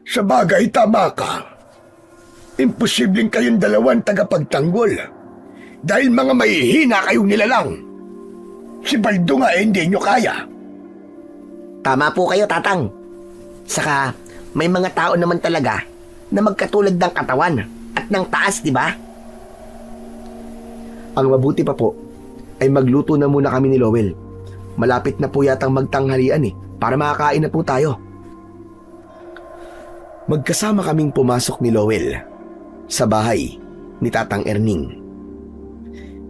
Sa bagay, tama ka. Imposibleng kayong dalawang tagapagtanggol. Dahil mga mahihina kayong nilalang. Si Baldo nga hindi nyo kaya.
Tama po kayo, Tatang. Saka, may mga tao naman talaga na magkatulad ng katawan at ng taas, di ba?
Ang mabuti pa po ay magluto na muna kami ni Lowell. Malapit na po yatang magtanghalian para makakain na po tayo. Magkasama kaming pumasok ni Lowell sa bahay ni Tatang Erning.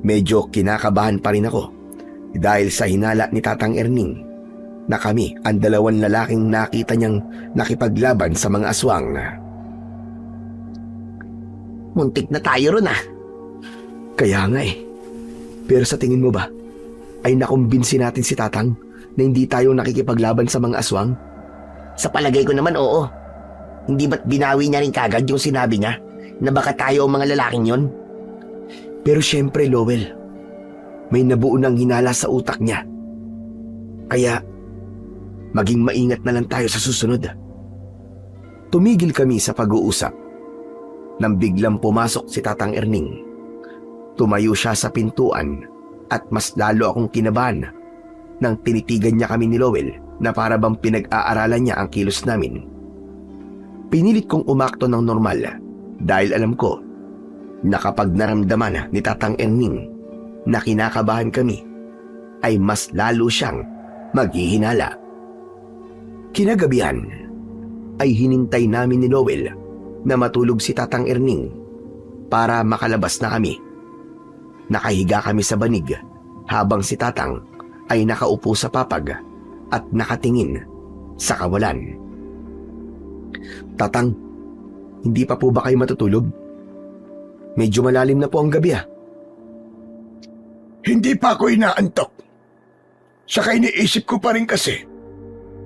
Medyo kinakabahan pa rin ako dahil sa hinala ni Tatang Erning na kami ang dalawang lalaking nakita niyang nakipaglaban sa mga aswang.
Muntik na tayo ron
Kaya nga Pero sa tingin mo ba, ay nakumbinsi natin si Tatang na hindi tayo nakikipaglaban sa mga aswang?
Sa palagay ko naman, oo. Hindi ba't binawi niya rin kagad yung sinabi niya na baka tayo ang mga lalaking yon?
Pero syempre, Lowell, may nabuo ng hinala sa utak niya. Kaya, maging maingat na lang tayo sa susunod. Tumigil kami sa pag-uusap nang biglang pumasok si Tatang Erning. Tumayo siya sa pintuan at mas lalo akong kinabahan nang tinitigan niya kami ni Lowell na para bang pinag-aaralan niya ang kilos namin. Pinilit kong umakto ng normal dahil alam ko na kapag naramdaman ni Tatang Erning na kinakabahan kami, ay mas lalo siyang maghihinala. Kinagabihan ay hinintay namin ni Lowell na matulog si Tatang Erning para makalabas na kami. Nakahiga kami sa banig habang si Tatang ay nakaupo sa papag at nakatingin sa kawalan. Tatang, hindi pa po ba kayo matutulog? Medyo malalim na po ang gabi
Hindi pa ako inaantok. Saka iniisip ko pa rin kasi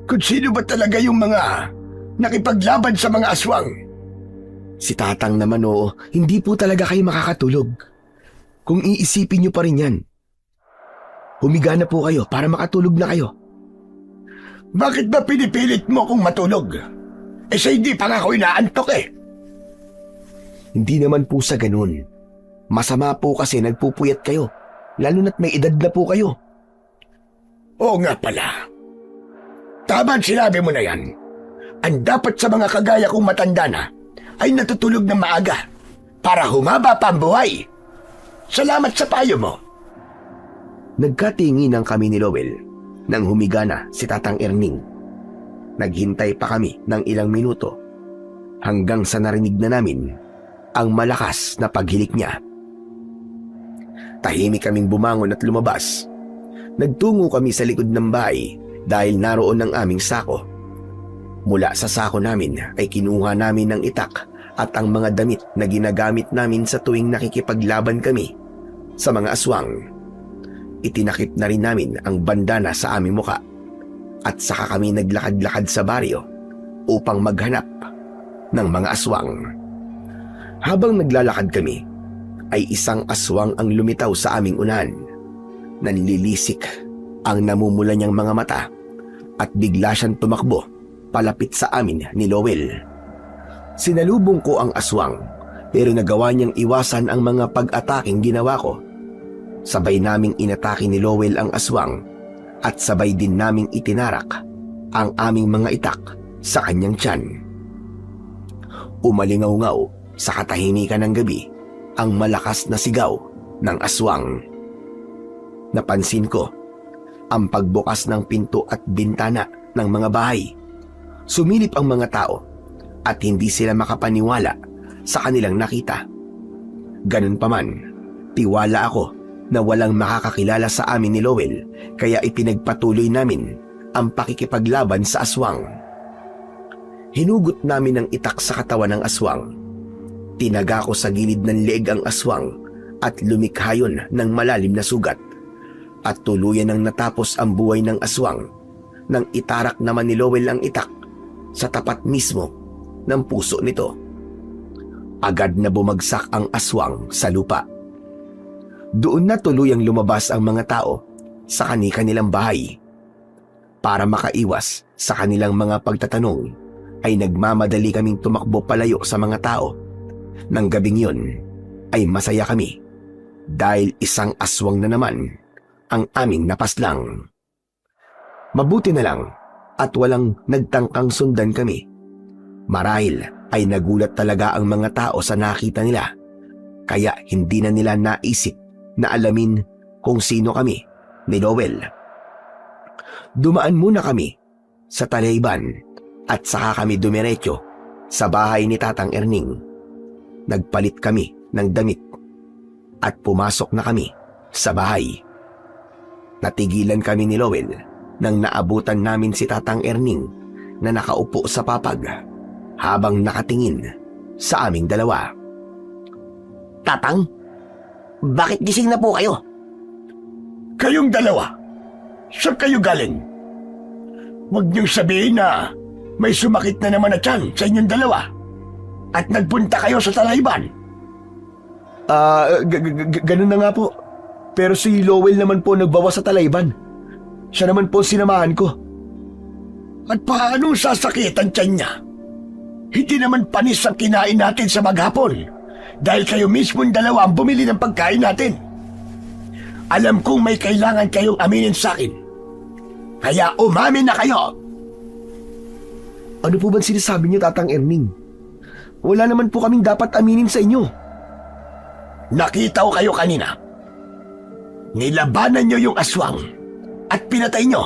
kung sino ba talaga yung mga nakipaglaban sa mga aswang.
Si Tatang naman hindi po talaga kayo makakatulog. Kung iisipin niyo pa rin yan. Humiga na po kayo para makatulog na kayo.
Bakit ba pinipilit mo kung matulog? Sa hindi pa nga ako inaantok
Hindi naman po sa ganun. Masama po kasi nagpupuyat kayo, lalo na't may edad na po kayo.
Oo nga pala. Tama ang sinabi mo na yan. Ang dapat sa mga kagaya kong matanda na ay natutulog ng maaga para humaba pa ang buhay. Salamat sa payo mo.
Nagkatinginan kami ni Lowell nang humiga na si Tatang Erning. Naghintay pa kami ng ilang minuto hanggang sa narinig na namin ang malakas na paghilik niya. Tahimik kaming bumangon at lumabas. Nagtungo kami sa likod ng bahay dahil naroon ang aming sako. Mula sa sako namin ay kinuha namin ng itak at ang mga damit na ginagamit namin sa tuwing nakikipaglaban kami sa mga aswang. Itinakip na rin namin ang bandana sa aming muka at saka kami naglakad-lakad sa baryo upang maghanap ng mga aswang. Habang naglalakad kami, ay isang aswang ang lumitaw sa aming unahan. Nanlilisik ang namumula niyang mga mata at bigla siyang tumakbo palapit sa amin ni Lowell. Sinalubong ko ang aswang pero nagawa niyang iwasan ang mga pag-ataking ginawa ko. Sabay naming inatake ni Lowell ang aswang at sabay din naming itinarak ang aming mga itak sa kanyang tiyan. Umalingaw-ngaw sa katahimikan ng gabi ang malakas na sigaw ng aswang. Napansin ko ang pagbukas ng pinto at bintana ng mga bahay. Sumilip ang mga tao at hindi sila makapaniwala sa kanilang nakita. Ganun pa man, tiwala ako na walang makakakilala sa amin ni Lowell kaya ipinagpatuloy namin ang pakikipaglaban sa aswang. Hinugot namin ang itak sa katawan ng aswang. Tinaga ko sa gilid ng leeg ang aswang at lumikha yun ng malalim na sugat. At tuluyan nang natapos ang buhay ng aswang nang itarak naman ni Lowell ang itak sa tapat mismo ng puso nito. Agad na bumagsak ang aswang sa lupa. Doon na tuluyang lumabas ang mga tao sa kani-kanilang bahay. Para makaiwas sa kanilang mga pagtatanong, ay nagmamadali kaming tumakbo palayo sa mga tao. Nang gabing yun, ay masaya kami dahil isang aswang na naman ang aming napaslang. Mabuti na lang at walang nagtangkang sundan kami. Marahil ay nagulat talaga ang mga tao sa nakita nila, kaya hindi na nila naisip na alamin kung sino kami ni Lowell. Dumaan muna kami sa Talayban at saka kami dumiretso sa bahay ni Tatang Erning. Nagpalit kami ng damit at pumasok na kami sa bahay. Natigilan kami ni Lowell nang naabutan namin si Tatang Erning na nakaupo sa papag habang nakatingin sa aming dalawa.
Tatang, bakit gising na po kayo?
Kayong dalawa, saan kayo galing? Huwag niyong sabihin na may sumakit na naman na tiyan sa inyong dalawa at nagpunta kayo sa Talayban.
Ganun na nga po. Pero si Lowell naman po nagbawa sa Talayban. Siya naman po sinamahan ko.
At paano sasakit ang tiyan niya? Hindi naman panis ang kinain natin sa maghapon dahil kayo mismong dalawa ang bumili ng pagkain natin. Alam kong may kailangan kayong aminin sa akin. Kaya umamin na kayo.
Ano po ba sinasabi niyo, Tatang Erning? Wala naman po kaming dapat aminin sa inyo.
Nakita ko kayo kanina. Nilabanan niyo yung aswang at pinatay niyo.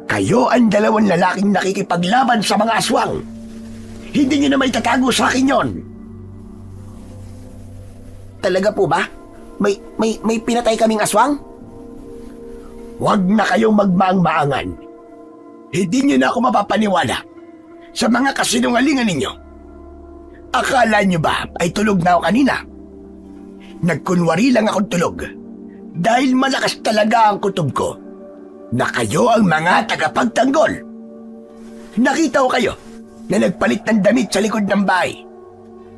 Kayo ang dalawang lalaking nakikipaglaban sa mga aswang. Hindi niyo na may tatago sa akin yon.
Talaga po ba? May pinatay kaming aswang?
Huwag na kayong magmaang-maangan. Hindi niyo na ako mapapaniwala sa mga kasinungalingan ninyo. Akala niyo ba ay tulog na ako kanina? Nagkunwari lang akong tulog dahil malakas talaga ang kutob ko na kayo ang mga tagapagtanggol. Nakita ko kayo na nagpalit ng damit sa likod ng bahay.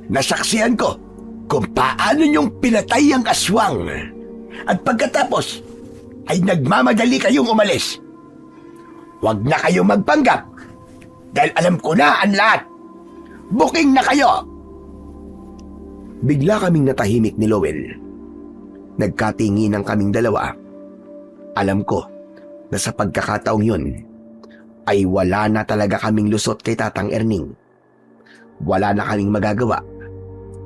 Nasaksihan ko kung paano niyong pinatay ang aswang at pagkatapos ay nagmamadali kayong umalis. Huwag na kayong magpanggap dahil alam ko na ang lahat. Booking na kayo!
Bigla kaming natahimik ni Lowell. Nagkatinginan kaming dalawa. Alam ko na sa pagkakataong yun ay wala na talaga kaming lusot kay Tatang Erning. Wala na kaming magagawa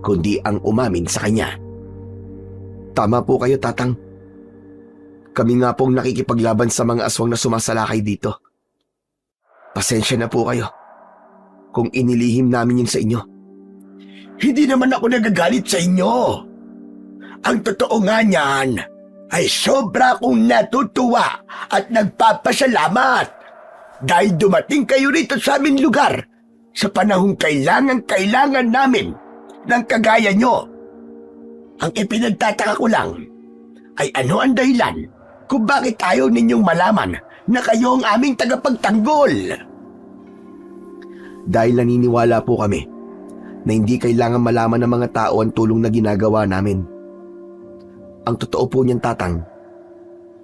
kundi ang umamin sa kanya. Tama po kayo, Tatang. Kami nga pong nakikipaglaban sa mga aswang na sumasalakay dito. Pasensya na po kayo kung inilihim namin yun sa inyo.
Hindi naman ako nagagalit sa inyo. Ang totoo nga niyan ay sobra akong natutuwa at nagpapasalamat dahil dumating kayo rito sa aming lugar sa panahong kailangan namin ng kagaya nyo. Ang ipinagtataka ko lang ay ano ang dahilan kung bakit ayaw ninyong malaman na kayo ang aming tagapagtanggol.
Dahil naniniwala po kami na hindi kailangan malaman ng mga tao ang tulong na ginagawa namin. Ang totoo po niyan, Tatang,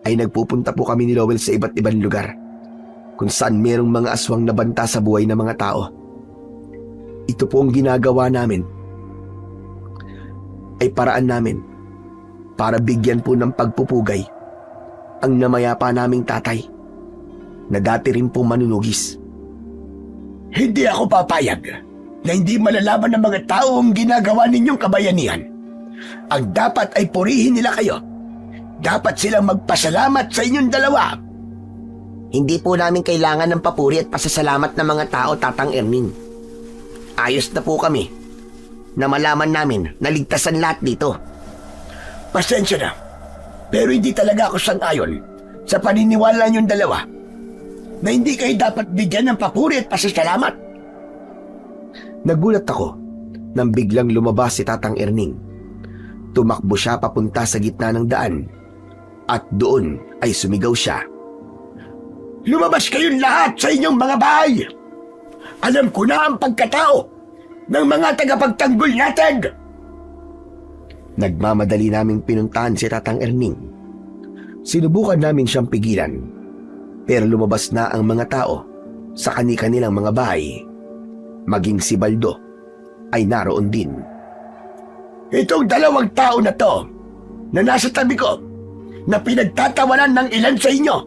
ay nagpupunta po kami ni Lowell sa iba't ibang lugar kung saan merong mga aswang na banta sa buhay ng mga tao. Ito po ang ginagawa namin ay paraan namin para bigyan po ng pagpupugay ang namayapa naming tatay na dati rin pong manunugis.
Hindi ako papayag na hindi malalaman ng mga tao ang ginagawa ninyong kabayanihan. Ang dapat ay purihin nila kayo. Dapat silang magpasalamat sa inyong dalawa.
Hindi po namin kailangan ng papuri at pasasalamat ng mga tao, Tatang Erning. Ayos na po kami na malaman namin na ligtas ang lahat dito.
Pasensya na. Pero hindi talaga ako sang-ayon sa paniniwala niyong dalawa na hindi kayo dapat bigyan ng papuri at pasasalamat.
Nagulat ako nang biglang lumabas si Tatang Erning. Tumakbo siya papunta sa gitna ng daan at doon ay sumigaw siya.
Lumabas kayong lahat sa inyong mga bahay. Alam ko na ang pagkatao ng mga tagapagtanggol natin.
Nagmamadali naming pinuntahan si Tatang Erning. Sinubukan namin siyang pigilan, pero lumabas na ang mga tao sa kani-kanilang mga bahay. Maging si Baldo ay naroon din.
Itong dalawang tao na to na nasa tabi ko na pinagtatawanan ng ilan sa inyo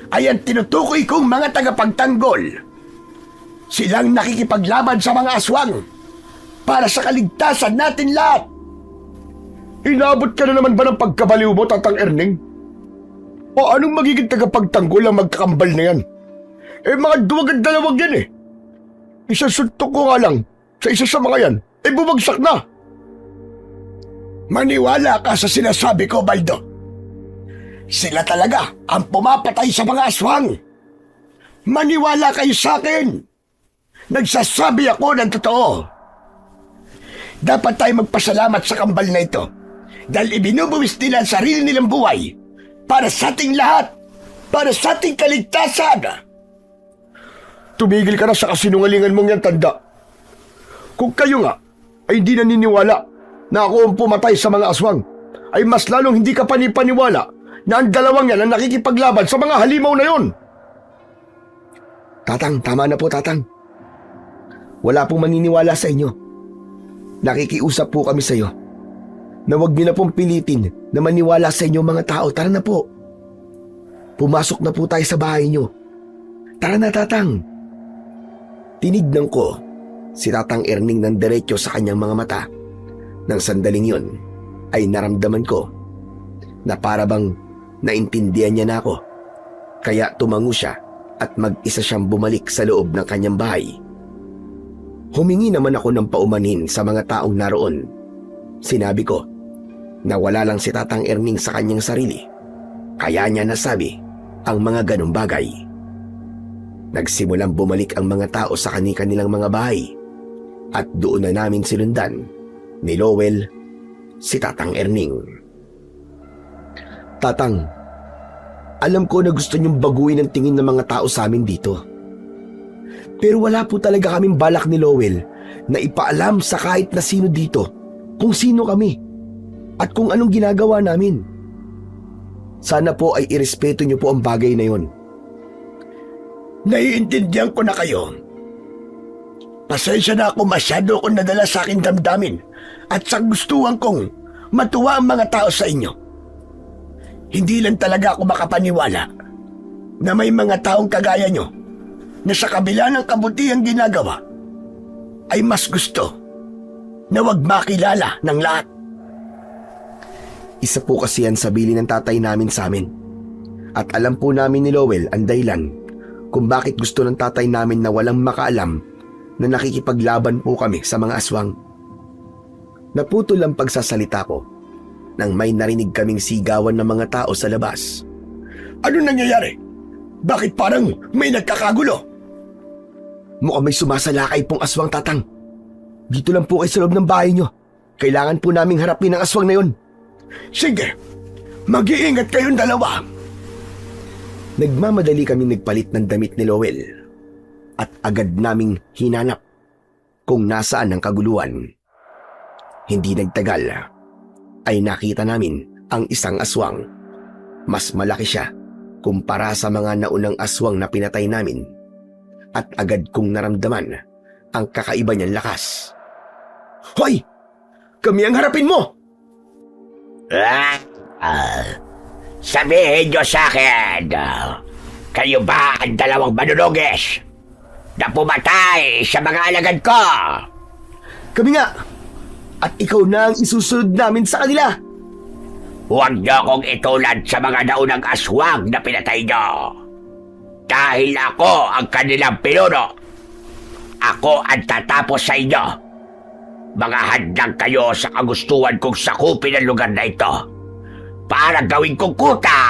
ay ang tinutukoy kong mga tagapagtanggol. Silang nakikipaglaban sa mga aswang para sa kaligtasan natin lahat. Inabot ka na naman ba ng pagkabaliw mo, Tatang Erning? O anong magiging tagapagtanggol ang magkakambal na yan? Mga duwag at dalawang yan eh. Isang suntok ko nga lang sa isa sa mga yan, bumagsak na. Maniwala ka sa sinasabi ko, Baldo. Sila talaga ang pumapatay sa mga aswang. Maniwala kayo sa akin. Nagsasabi ako ng totoo. Dapat tayo magpasalamat sa kambal na ito dahil ibinubuwis nila ang sarili nilang buhay para sa ating lahat, para sa ating kaligtasan. Tumigil ka na sa kasinungalingan mong yan, tanda. Kung kayo nga ay hindi naniniwala na ako ang pumatay sa mga aswang, ay mas lalong hindi ka panipaniwala na ang dalawang yan ang nakikipaglaban sa mga halimaw na yon.
Tatang, tama na po, Tatang. Wala pong maniniwala sa inyo. Nakikiusap po kami sa iyo na huwag niyo na pong pilitin na maniwala sa inyo mga tao. Tara na po. Pumasok na po tayo sa bahay niyo. Tara na, Tatang. Tinignan ko si Tatang Erning ng diretso sa kanyang mga mata. Nang sandaling yun ay naramdaman ko na parabang naintindihan niya na ako. Kaya tumango siya at mag-isa siyang bumalik sa loob ng kanyang bahay. Humingi naman ako ng paumanhin sa mga taong naroon. Sinabi ko na wala lang si Tatang Erning sa kanyang sarili, kaya niya nasabi ang mga ganong bagay. Nagsimulang bumalik ang mga tao sa kani-kanilang mga bahay at doon na namin sinundan ni Lowell si Tatang Erning. Tatang, alam ko na gusto niyong baguhin ang tingin ng mga tao sa amin dito. Pero wala po talaga kaming balak ni Lowell na ipaalam sa kahit na sino dito kung sino kami at kung anong ginagawa namin. Sana po ay irespeto niyo po ang bagay na yon.
Naiintindihan ko na kayo. Pasensya na ako, masyado akong nadala sa aking damdamin at sa gustuhan kong matuwa ang mga tao sa inyo. Hindi lang talaga ako makapaniwala na may mga taong kagaya nyo na sa kabila ng kabutihang ginagawa ay mas gusto na wag makilala ng lahat.
Isa po kasi yan sa bili ng tatay namin sa amin. At alam po namin ni Lowell ang dahilan kung bakit gusto ng tatay namin na walang makaalam na nakikipaglaban po kami sa mga aswang. Naputol ang pagsasalita ko nang may narinig kaming sigawan ng mga tao sa labas.
Ano nangyayari? Bakit parang may nagkakagulo?
Mukhang may sumasalakay pong aswang, Tatang. Dito lang po kayo sa loob ng bahay nyo. Kailangan po naming harapin ang aswang na yon.
Sige, mag-iingat kayong dalawa.
Nagmamadali kami nagpalit ng damit ni Lowell at agad naming hinanap kung nasaan ang kaguluhan. Hindi nagtagal ay nakita namin ang isang aswang. Mas malaki siya kumpara sa mga naunang aswang na pinatay namin at agad kong naramdaman ang kakaiba niyang lakas. Hoy! Kami ang harapin mo!
Sabihin niyo sa akin, kayo ba ang dalawang manunugis na pumatay sa mga alagad ko?
Kami nga! At ikaw na ang isusunod namin sa kanila!
Huwag niyo akong itulad sa mga naunang aswang na pinatay niyo.
Dahil ako ang kanilang pinuno. Ako ang tatapos sa inyo. Mga handang kayo sa kagustuhan kong sakupin ang lugar na ito para gawin kong kuta.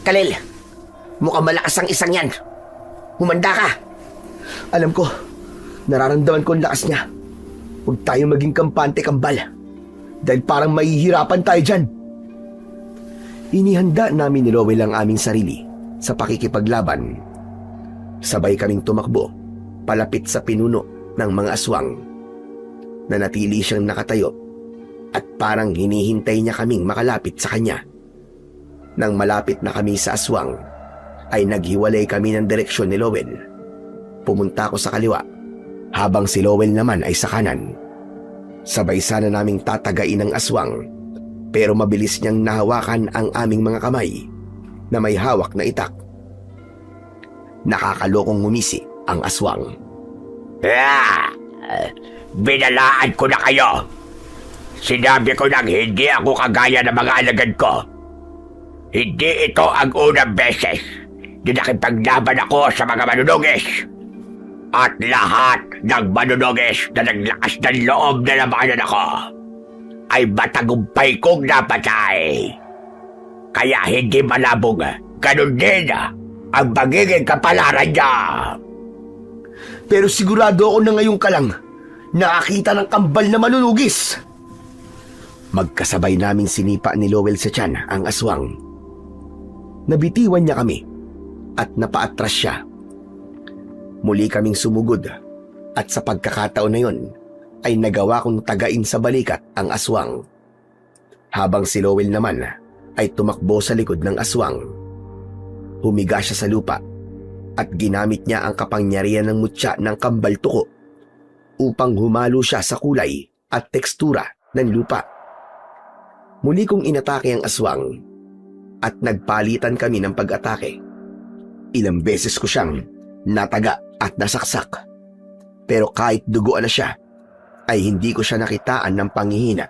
Kalel, mukhang malakas ang isang yan. Humanda ka. Alam ko, nararamdaman ko ang lakas niya. Huwag tayo maging kampante kambal. Dahil parang mahihirapan tayo dyan. Inihanda namin ni Rowell ang aming sarili sa pakikipaglaban. Sabay kaming tumakbo palapit sa pinuno ng mga aswang. Nanatili siyang nakatayo at parang hinihintay niya kaming makalapit sa kanya. Nang malapit na kami sa aswang, ay naghiwalay kami ng direksyon ni Lowell. Pumunta ako sa kaliwa, habang si Lowell naman ay sa kanan. Sabay sana naming tatagain ang aswang, pero mabilis niyang nahawakan ang aming mga kamay na may hawak na itak. Nakakalokong ngumisi ang aswang.
Binalaan ko na kayo. Sinabi ko nang hindi ako kagaya ng mga alagad ko. Hindi ito ang unang beses na nakipaglaban ako sa mga manunugis. At lahat ng manunugis na naglakas ng loob na labanan ako ay matagumpay kong napatay. Kaya hindi malabong ganun din ang magiging kapalaran niya.
Pero sigurado ako na ngayon ka lang nakakita ng kambal na manunugis. Magkasabay naming sinipa ni Lowell sa tiyan ang aswang. Nabitiwan niya kami at napaatras siya. Muli kaming sumugod at sa pagkakataon na yon ay nagawa kong tagain sa balikat ang aswang. Habang si Lowell naman ay tumakbo sa likod ng aswang. Humiga siya sa lupa at ginamit niya ang kapangyarihan ng mutya ng kambal tuko upang humalo siya sa kulay at tekstura ng lupa. Muli kong inatake ang aswang at nagpalitan kami ng pag-atake. Ilang beses ko siyang nataga at nasaksak. Pero kahit duguan na siya, ay hindi ko siya nakitaan ng panghihina.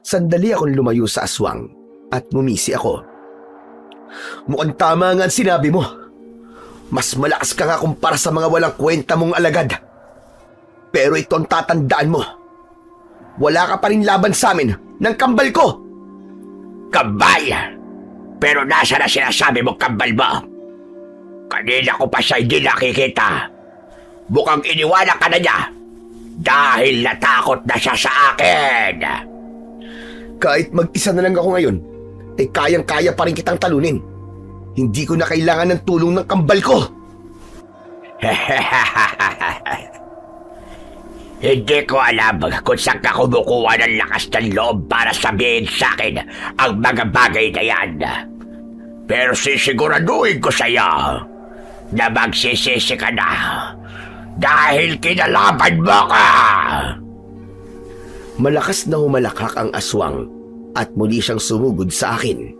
Sandali akong lumayo sa aswang at mumisi ako. Mukhang tama nga ang sinabi mo. Mas malakas ka nga kumpara sa mga walang kwenta mong alagad. Pero ito ang tatandaan mo. Wala ka pa rin laban sa amin ng kambal ko.
Kambal? Pero nasa na sinasabi mo kambal mo? Kanina ko pa siya hindi nakikita. Mukhang iniwala ka na niya dahil natakot na siya sa akin.
Kahit mag-isa na lang ako ngayon, ay kayang-kaya pa rin kitang talunin. Hindi ko na kailangan ng tulong ng kambal ko.
Hindi ko alam kung saan ka kumukuha ng lakas ng loob para sabihin sa akin ang mga bagay na yan. Pero sisiguraduhin ko sa'yo na magsisisi ka na dahil kinalaban mo ka.
Malakas na humalakak ang aswang at muli siyang sumugod sa akin.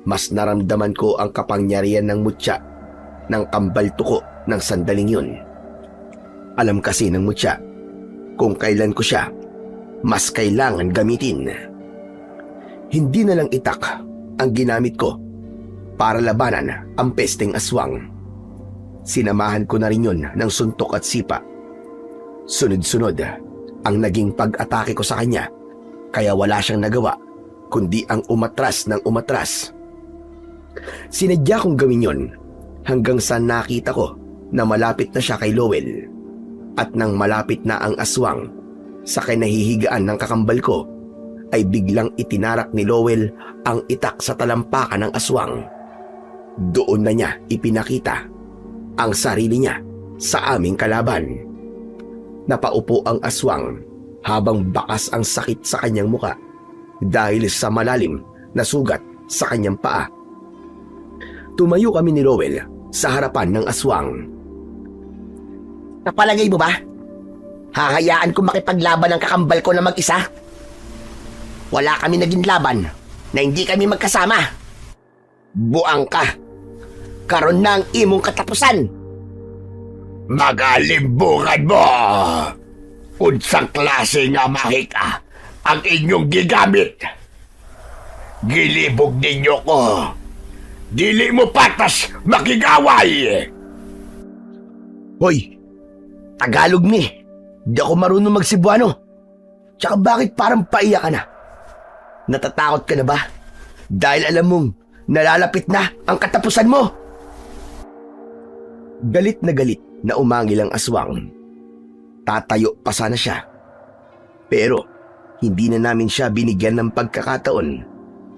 Mas naramdaman ko ang kapangyarihan ng mutya ng kambal tuko ng sandaling yun. Alam kasi ng mutya kung kailan ko siya mas kailangan gamitin. Hindi na lang itak ang ginamit ko para labanan ang pesteng aswang. Sinamahan ko na rin yun ng suntok at sipa. Sunod-sunod ang naging pag-atake ko sa kanya, kaya wala siyang nagawa kundi ang umatras ng umatras. Sinadya kong gawin yon hanggang sa nakita ko na malapit na siya kay Lowell. At nang malapit na ang aswang sa kinahihigaan ng kakambal ko, ay biglang itinarak ni Lowell ang itak sa talampakan ng aswang. Doon na niya ipinakita ang sarili niya sa aming kalaban. Napaupo ang aswang habang bakas ang sakit sa kanyang muka dahil sa malalim na sugat sa kanyang paa. Tumayo kami ni Lowell sa harapan ng aswang.
Napalagay mo ba? Hahayaan ko makipaglaban ang kakambal ko na mag-isa? Wala kami naging laban na hindi kami magkasama. Buang ka. Karon na ang imong katapusan.
Magalimbungan mo! Unsang klase nga mahika ang inyong gigamit. Gilibog ninyo ko
Dili mo patas makigaway!
Hoy, Tagalog ni. Di ako marunong mag-Cebuano. Tsaka bakit parang paiyak ka na? Natatakot ka na ba? Dahil alam mong nalalapit na ang katapusan mo. Galit na umangil ang aswang. Tatayo pa sana siya. Pero hindi na namin siya binigyan ng pagkakataon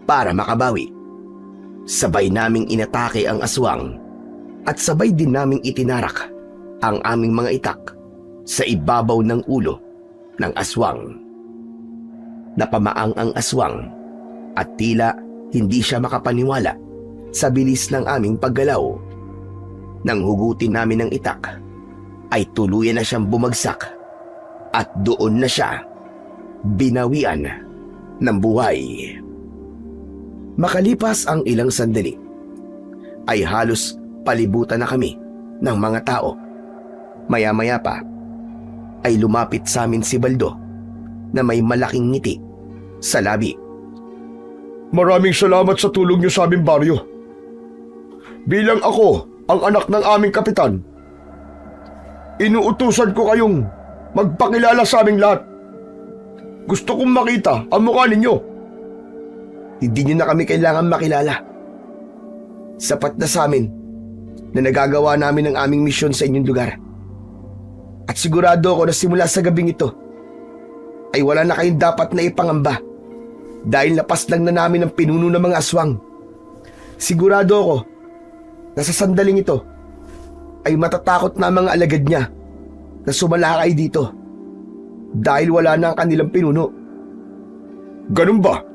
para makabawi. Sabay naming inatake ang aswang at sabay din naming itinarak ang aming mga itak sa ibabaw ng ulo ng aswang. Napamaang ang aswang at tila hindi siya makapaniwala sa bilis ng aming paggalaw. Nang hugutin namin ng itak, ay tuluyan na siyang bumagsak at doon na siya binawian ng buhay. Makalipas ang ilang sandali, ay halos palibutan na kami ng mga tao. Maya-maya pa, ay lumapit sa amin si Baldo na may malaking ngiti sa labi.
Maraming salamat sa tulong niyo sa aming baryo. Bilang ako ang anak ng aming kapitan, inuutusan ko kayong magpakilala sa aming lahat. Gusto kong makita ang mukha ninyo.
Hindi niyo na kami kailangan makilala. Sapat na sa amin na nagagawa namin ang aming misyon sa inyong lugar. At sigurado ako na simula sa gabing ito ay wala na kayong dapat na ipangamba dahil napaslang na namin ang pinuno ng mga aswang. Sigurado ako na sa sandaling ito ay matatakot na ang mga alagad niya na sumalakay dito dahil wala na ang kanilang pinuno.
Ganun ba?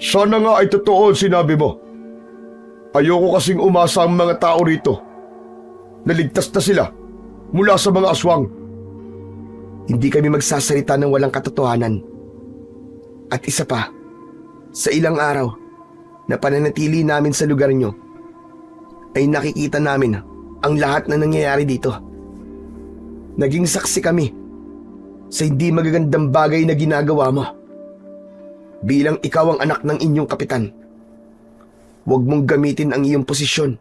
Sana nga ay totoo ang sinabi mo. Ayoko kasing umasa ang mga tao rito. Naligtas na sila mula sa mga aswang.
Hindi kami magsasalita ng walang katotohanan. At isa pa, sa ilang araw na pananatili namin sa lugar nyo, ay nakikita namin ang lahat na nangyayari dito. Naging saksi kami sa hindi magagandang bagay na ginagawa mo. Bilang ikaw ang anak ng inyong kapitan, huwag mong gamitin ang iyong posisyon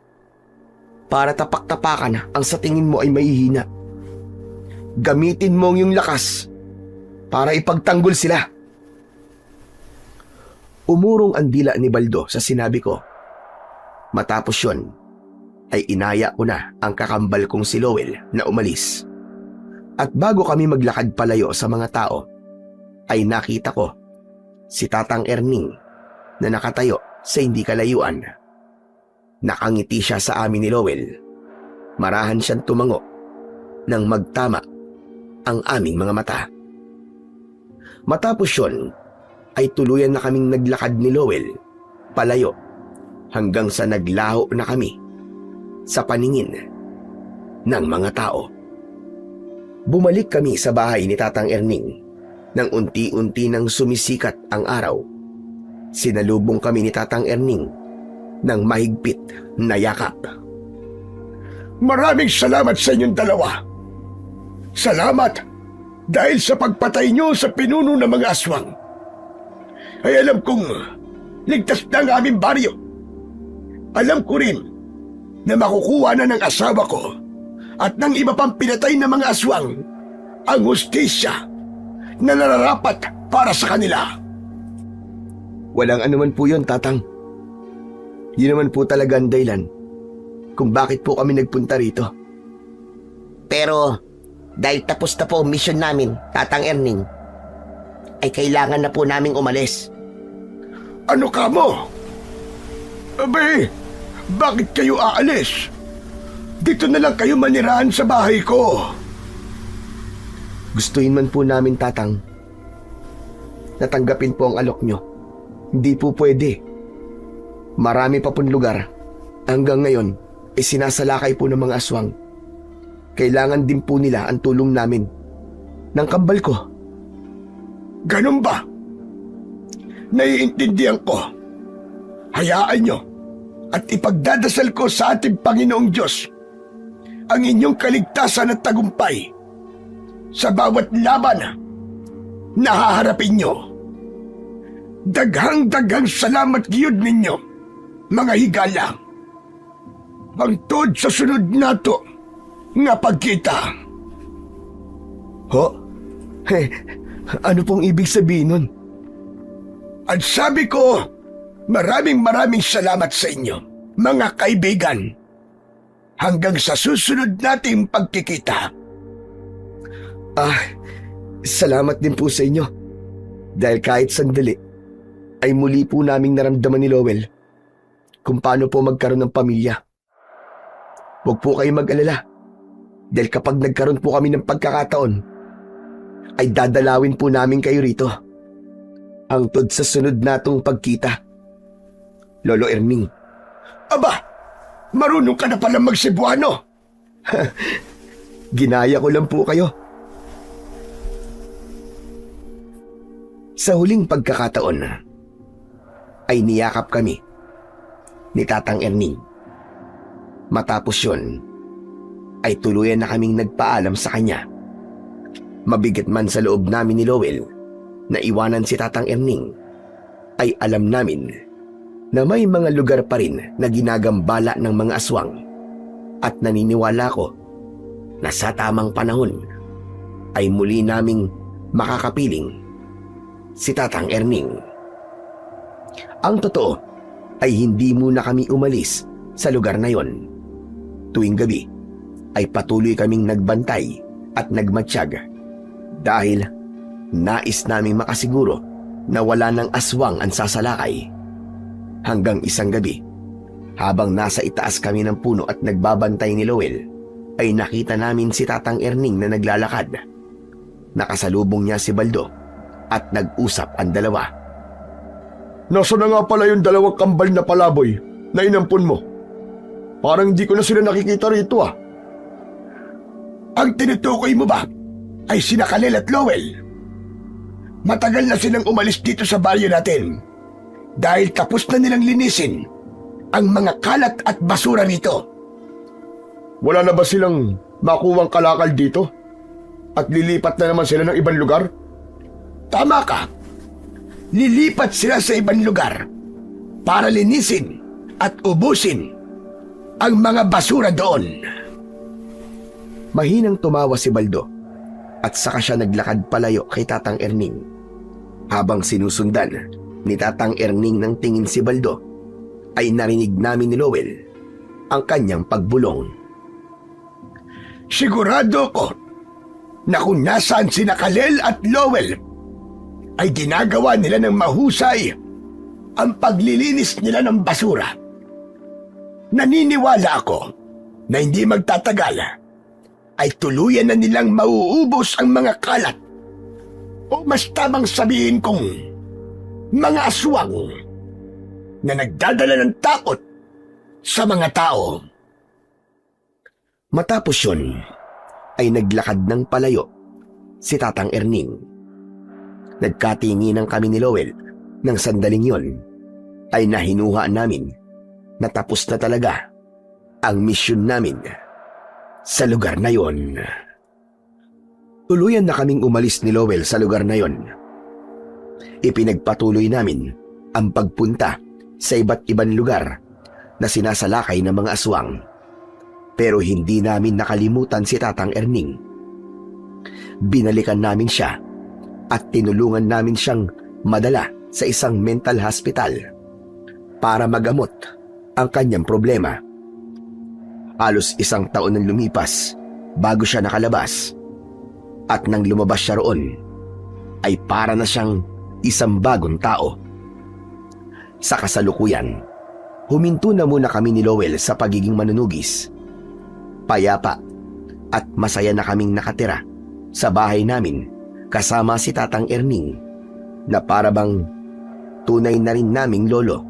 para tapak-tapakan ang sa tingin mo ay mahihina. Gamitin mo ang iyong lakas para ipagtanggol sila. Umurong ang dila ni Baldo sa sinabi ko. Matapos yon, ay inaya ko na ang kakambal kong si Lowell na umalis. At bago kami maglakad palayo sa mga tao, ay nakita ko si Tatang Erning na nakatayo sa hindi kalayuan. Nakangiti siya sa amin ni Lowell. Marahan siyang tumango nang magtama ang aming mga mata. Matapos yun, ay tuluyan na kaming naglakad ni Lowell palayo hanggang sa naglaho na kami sa paningin ng mga tao. Bumalik kami sa bahay ni Tatang Erning nang unti-unti nang sumisikat ang araw. Sinalubong kami ni Tatang Erning ng mahigpit na yakap.
Maraming salamat sa inyong dalawa. Salamat dahil sa pagpatay niyo sa pinuno ng mga aswang. Ay alam kong ligtas na ang aming baryo. Alam ko rin na makukuha na ng asawa ko at ng iba pang pinatay na mga aswang ang hustisya na nararapat para sa kanila.
Walang anuman po yun, Tatang. Yun naman po talaga ang dahilan kung bakit po kami nagpunta rito.
Pero dahil tapos na po ang mission namin, Tatang Erning, ay kailangan na po naming umalis.
Ano ka mo? Abay, bakit kayo aalis? Dito na lang kayo manirahan sa bahay ko.
Gustuin man po namin, Tatang, natanggapin po ang alok nyo. Hindi po pwede. Marami pa pong lugar. Hanggang ngayon, ay sinasalakay po ng mga aswang. Kailangan din po nila ang tulong namin. Ng kambal ko.
Ganun ba? Naiintindihan ko. Hayaan nyo at ipagdadasal ko sa ating Panginoong Diyos ang inyong kaligtasan at tagumpay sa bawat laban na haharapin nyo. Daghang salamat giyud ninyo. mga higala. Hangtod sa sunod nato nga pagkita.
Ho? Ano pong ibig sabihin nun?
At sabi ko, maraming salamat sa inyo, mga kaibigan. Hanggang sa susunod nating pagkikita.
Salamat din po sa inyo. Dahil kahit sandali, ay muli po naming naramdaman ni Lowell kung paano po magkaroon ng pamilya. Huwag po kayong mag-alala. Dahil kapag nagkaroon po kami ng pagkakataon, ay dadalawin po namin kayo rito. Hangtod sa sunod natong pagkita. Lolo Erning.
Aba, marunong ka na pala mag-Cebuano.
Ginaya ko lang po kayo. Sa huling pagkakataon, ay niyakap kami ni Tatang Erning. Matapos yun, ay tuluyan na kaming nagpaalam sa kanya. Mabigat man sa loob namin ni Lowell na iwanan si Tatang Erning, ay alam namin na may mga lugar pa rin na ginagambala ng mga aswang at naniniwala ko na sa tamang panahon ay muli naming makakapiling si Tatang Erning. Ang totoo ay hindi muna kami umalis sa lugar na yon. Tuwing gabi ay patuloy kaming nagbantay at nagmatsyag dahil nais naming makasiguro na wala ng aswang ang sasalakay. Hanggang isang gabi, habang nasa itaas kami ng puno at nagbabantay ni Lowell, ay nakita namin si Tatang Erning na naglalakad. Nakasalubong niya si Baldo at nag-usap ang dalawa.
Nasaan na nga pala yung dalawang kambal na palaboy na inampun mo? Parang hindi ko na sila nakikita rito ah. Ang tinutukoy mo ba ay sina Kalel at Lowell? Matagal na silang umalis dito sa baryo natin dahil tapos na nilang linisin ang mga kalat at basura rito. Wala na ba silang makuwang kalakal dito? At lilipat na naman sila ng ibang lugar? Tama ka. Lilipat sila sa ibang lugar para linisin at ubusin ang mga basura doon.
Mahinang tumawa si Baldo at saka siya naglakad palayo kay Tatang Erning. Habang sinusundan ni Tatang Erning ng tingin si Baldo, ay narinig namin ni Lowell ang kanyang pagbulong.
Sigurado ko na kung nasaan sina Kalel at Lowell ay ginagawa nila ng mahusay ang paglilinis nila ng basura. Naniniwala ako na hindi magtatagal ay tuluyan na nilang mauubos ang mga kalat o mas tamang sabihin kong mga aswang na nagdadala ng takot sa mga tao.
Matapos yun, ay naglakad ng palayo si Tatang Erning. Nagkatinginan kami ni Lowell ng sandaling yon ay nahinuha namin na tapos na talaga ang misyon namin sa lugar na yon. Tuluyan na kaming umalis ni Lowell sa lugar na yon. Ipinagpatuloy namin ang pagpunta sa iba't ibang lugar na sinasalakay ng mga aswang. Pero hindi namin nakalimutan si Tatang Erning. Binalikan namin siya at tinulungan namin siyang madala sa isang mental hospital para magamot ang kanyang problema. Halos 1 taon nang lumipas bago siya nakalabas, at nang lumabas siya roon ay para na siyang isang bagong tao. Sa kasalukuyan, huminto na muna kami ni Lowell sa pagiging manunugis. Payapa at masaya na kaming nakatira sa bahay namin kasama si Tatang Erning na para bang tunay na rin naming lolo.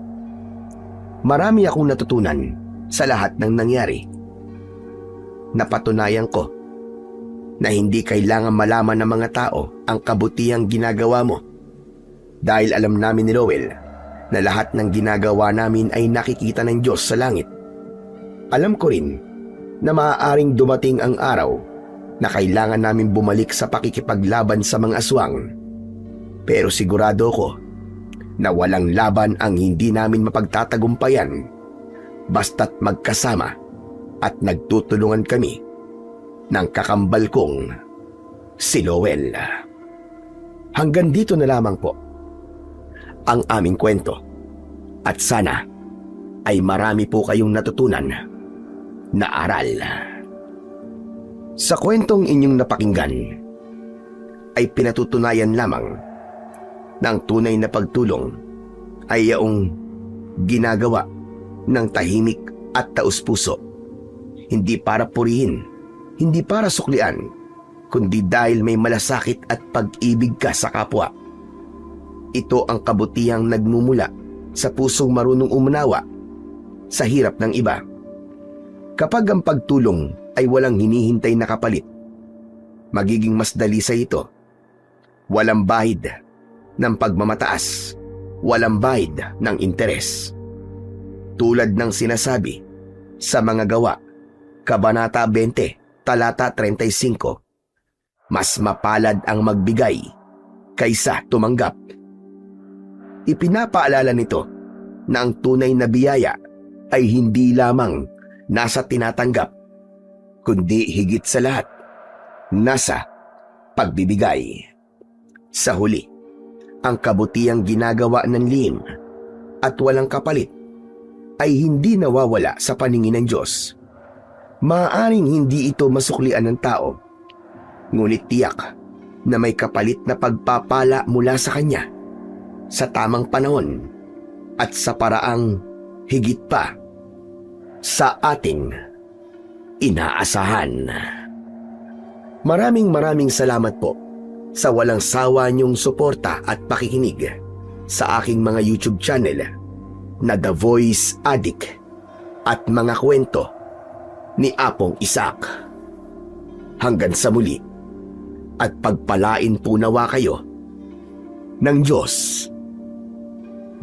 Marami akong natutunan sa lahat ng nangyari. Napatunayan ko na hindi kailangan malaman ng mga tao ang kabutihang ginagawa mo dahil alam namin ni Lowell na lahat ng ginagawa namin ay nakikita ng Diyos sa langit. Alam ko rin na maaaring dumating ang araw na kailangan namin bumalik sa pakikipaglaban sa mga aswang. Pero sigurado ko na walang laban ang hindi namin mapagtatagumpayan basta't magkasama at nagtutulungan kami ng kakambal kong si Lowell. Hanggang dito na lamang po ang aming kwento at sana ay marami po kayong natutunan na aral. Sa kwentong inyong napakinggan ay pinatutunayan lamang na ang tunay na pagtulong ay yaong ginagawa ng tahimik at taus-puso, hindi para purihin, hindi para suklian, kundi dahil may malasakit at pag-ibig ka sa kapwa. Ito ang kabutihang nagmumula sa pusong marunong umunawa sa hirap ng iba. Kapag ang pagtulong ay walang hinihintay na kapalit, magiging mas dalisay ito. Walang bahid ng pagmamataas, walang bahid ng interes. Tulad ng sinasabi sa mga gawa, Kabanata 20, Talata 35, mas mapalad ang magbigay kaysa tumanggap. Ipinapaalala nito na ang tunay na biyaya ay hindi lamang nasa tinatanggap, kundi higit sa lahat, nasa pagbibigay. Sa huli, ang kabutihang ginagawa ng lihim at walang kapalit ay hindi nawawala sa paningin ng Diyos. Maaaring hindi ito masuklian ng tao, ngunit tiyak na may kapalit na pagpapala mula sa Kanya sa tamang panahon at sa paraang higit pa sa ating inaasahan. Maraming salamat po sa walang sawa niyong suporta at pakikinig sa aking mga YouTube channel na The Voice Addict at mga kwento ni Apong Isaac. Hanggang sa muli at pagpalain po nawa kayo ng Diyos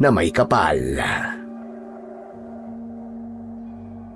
na may kapal.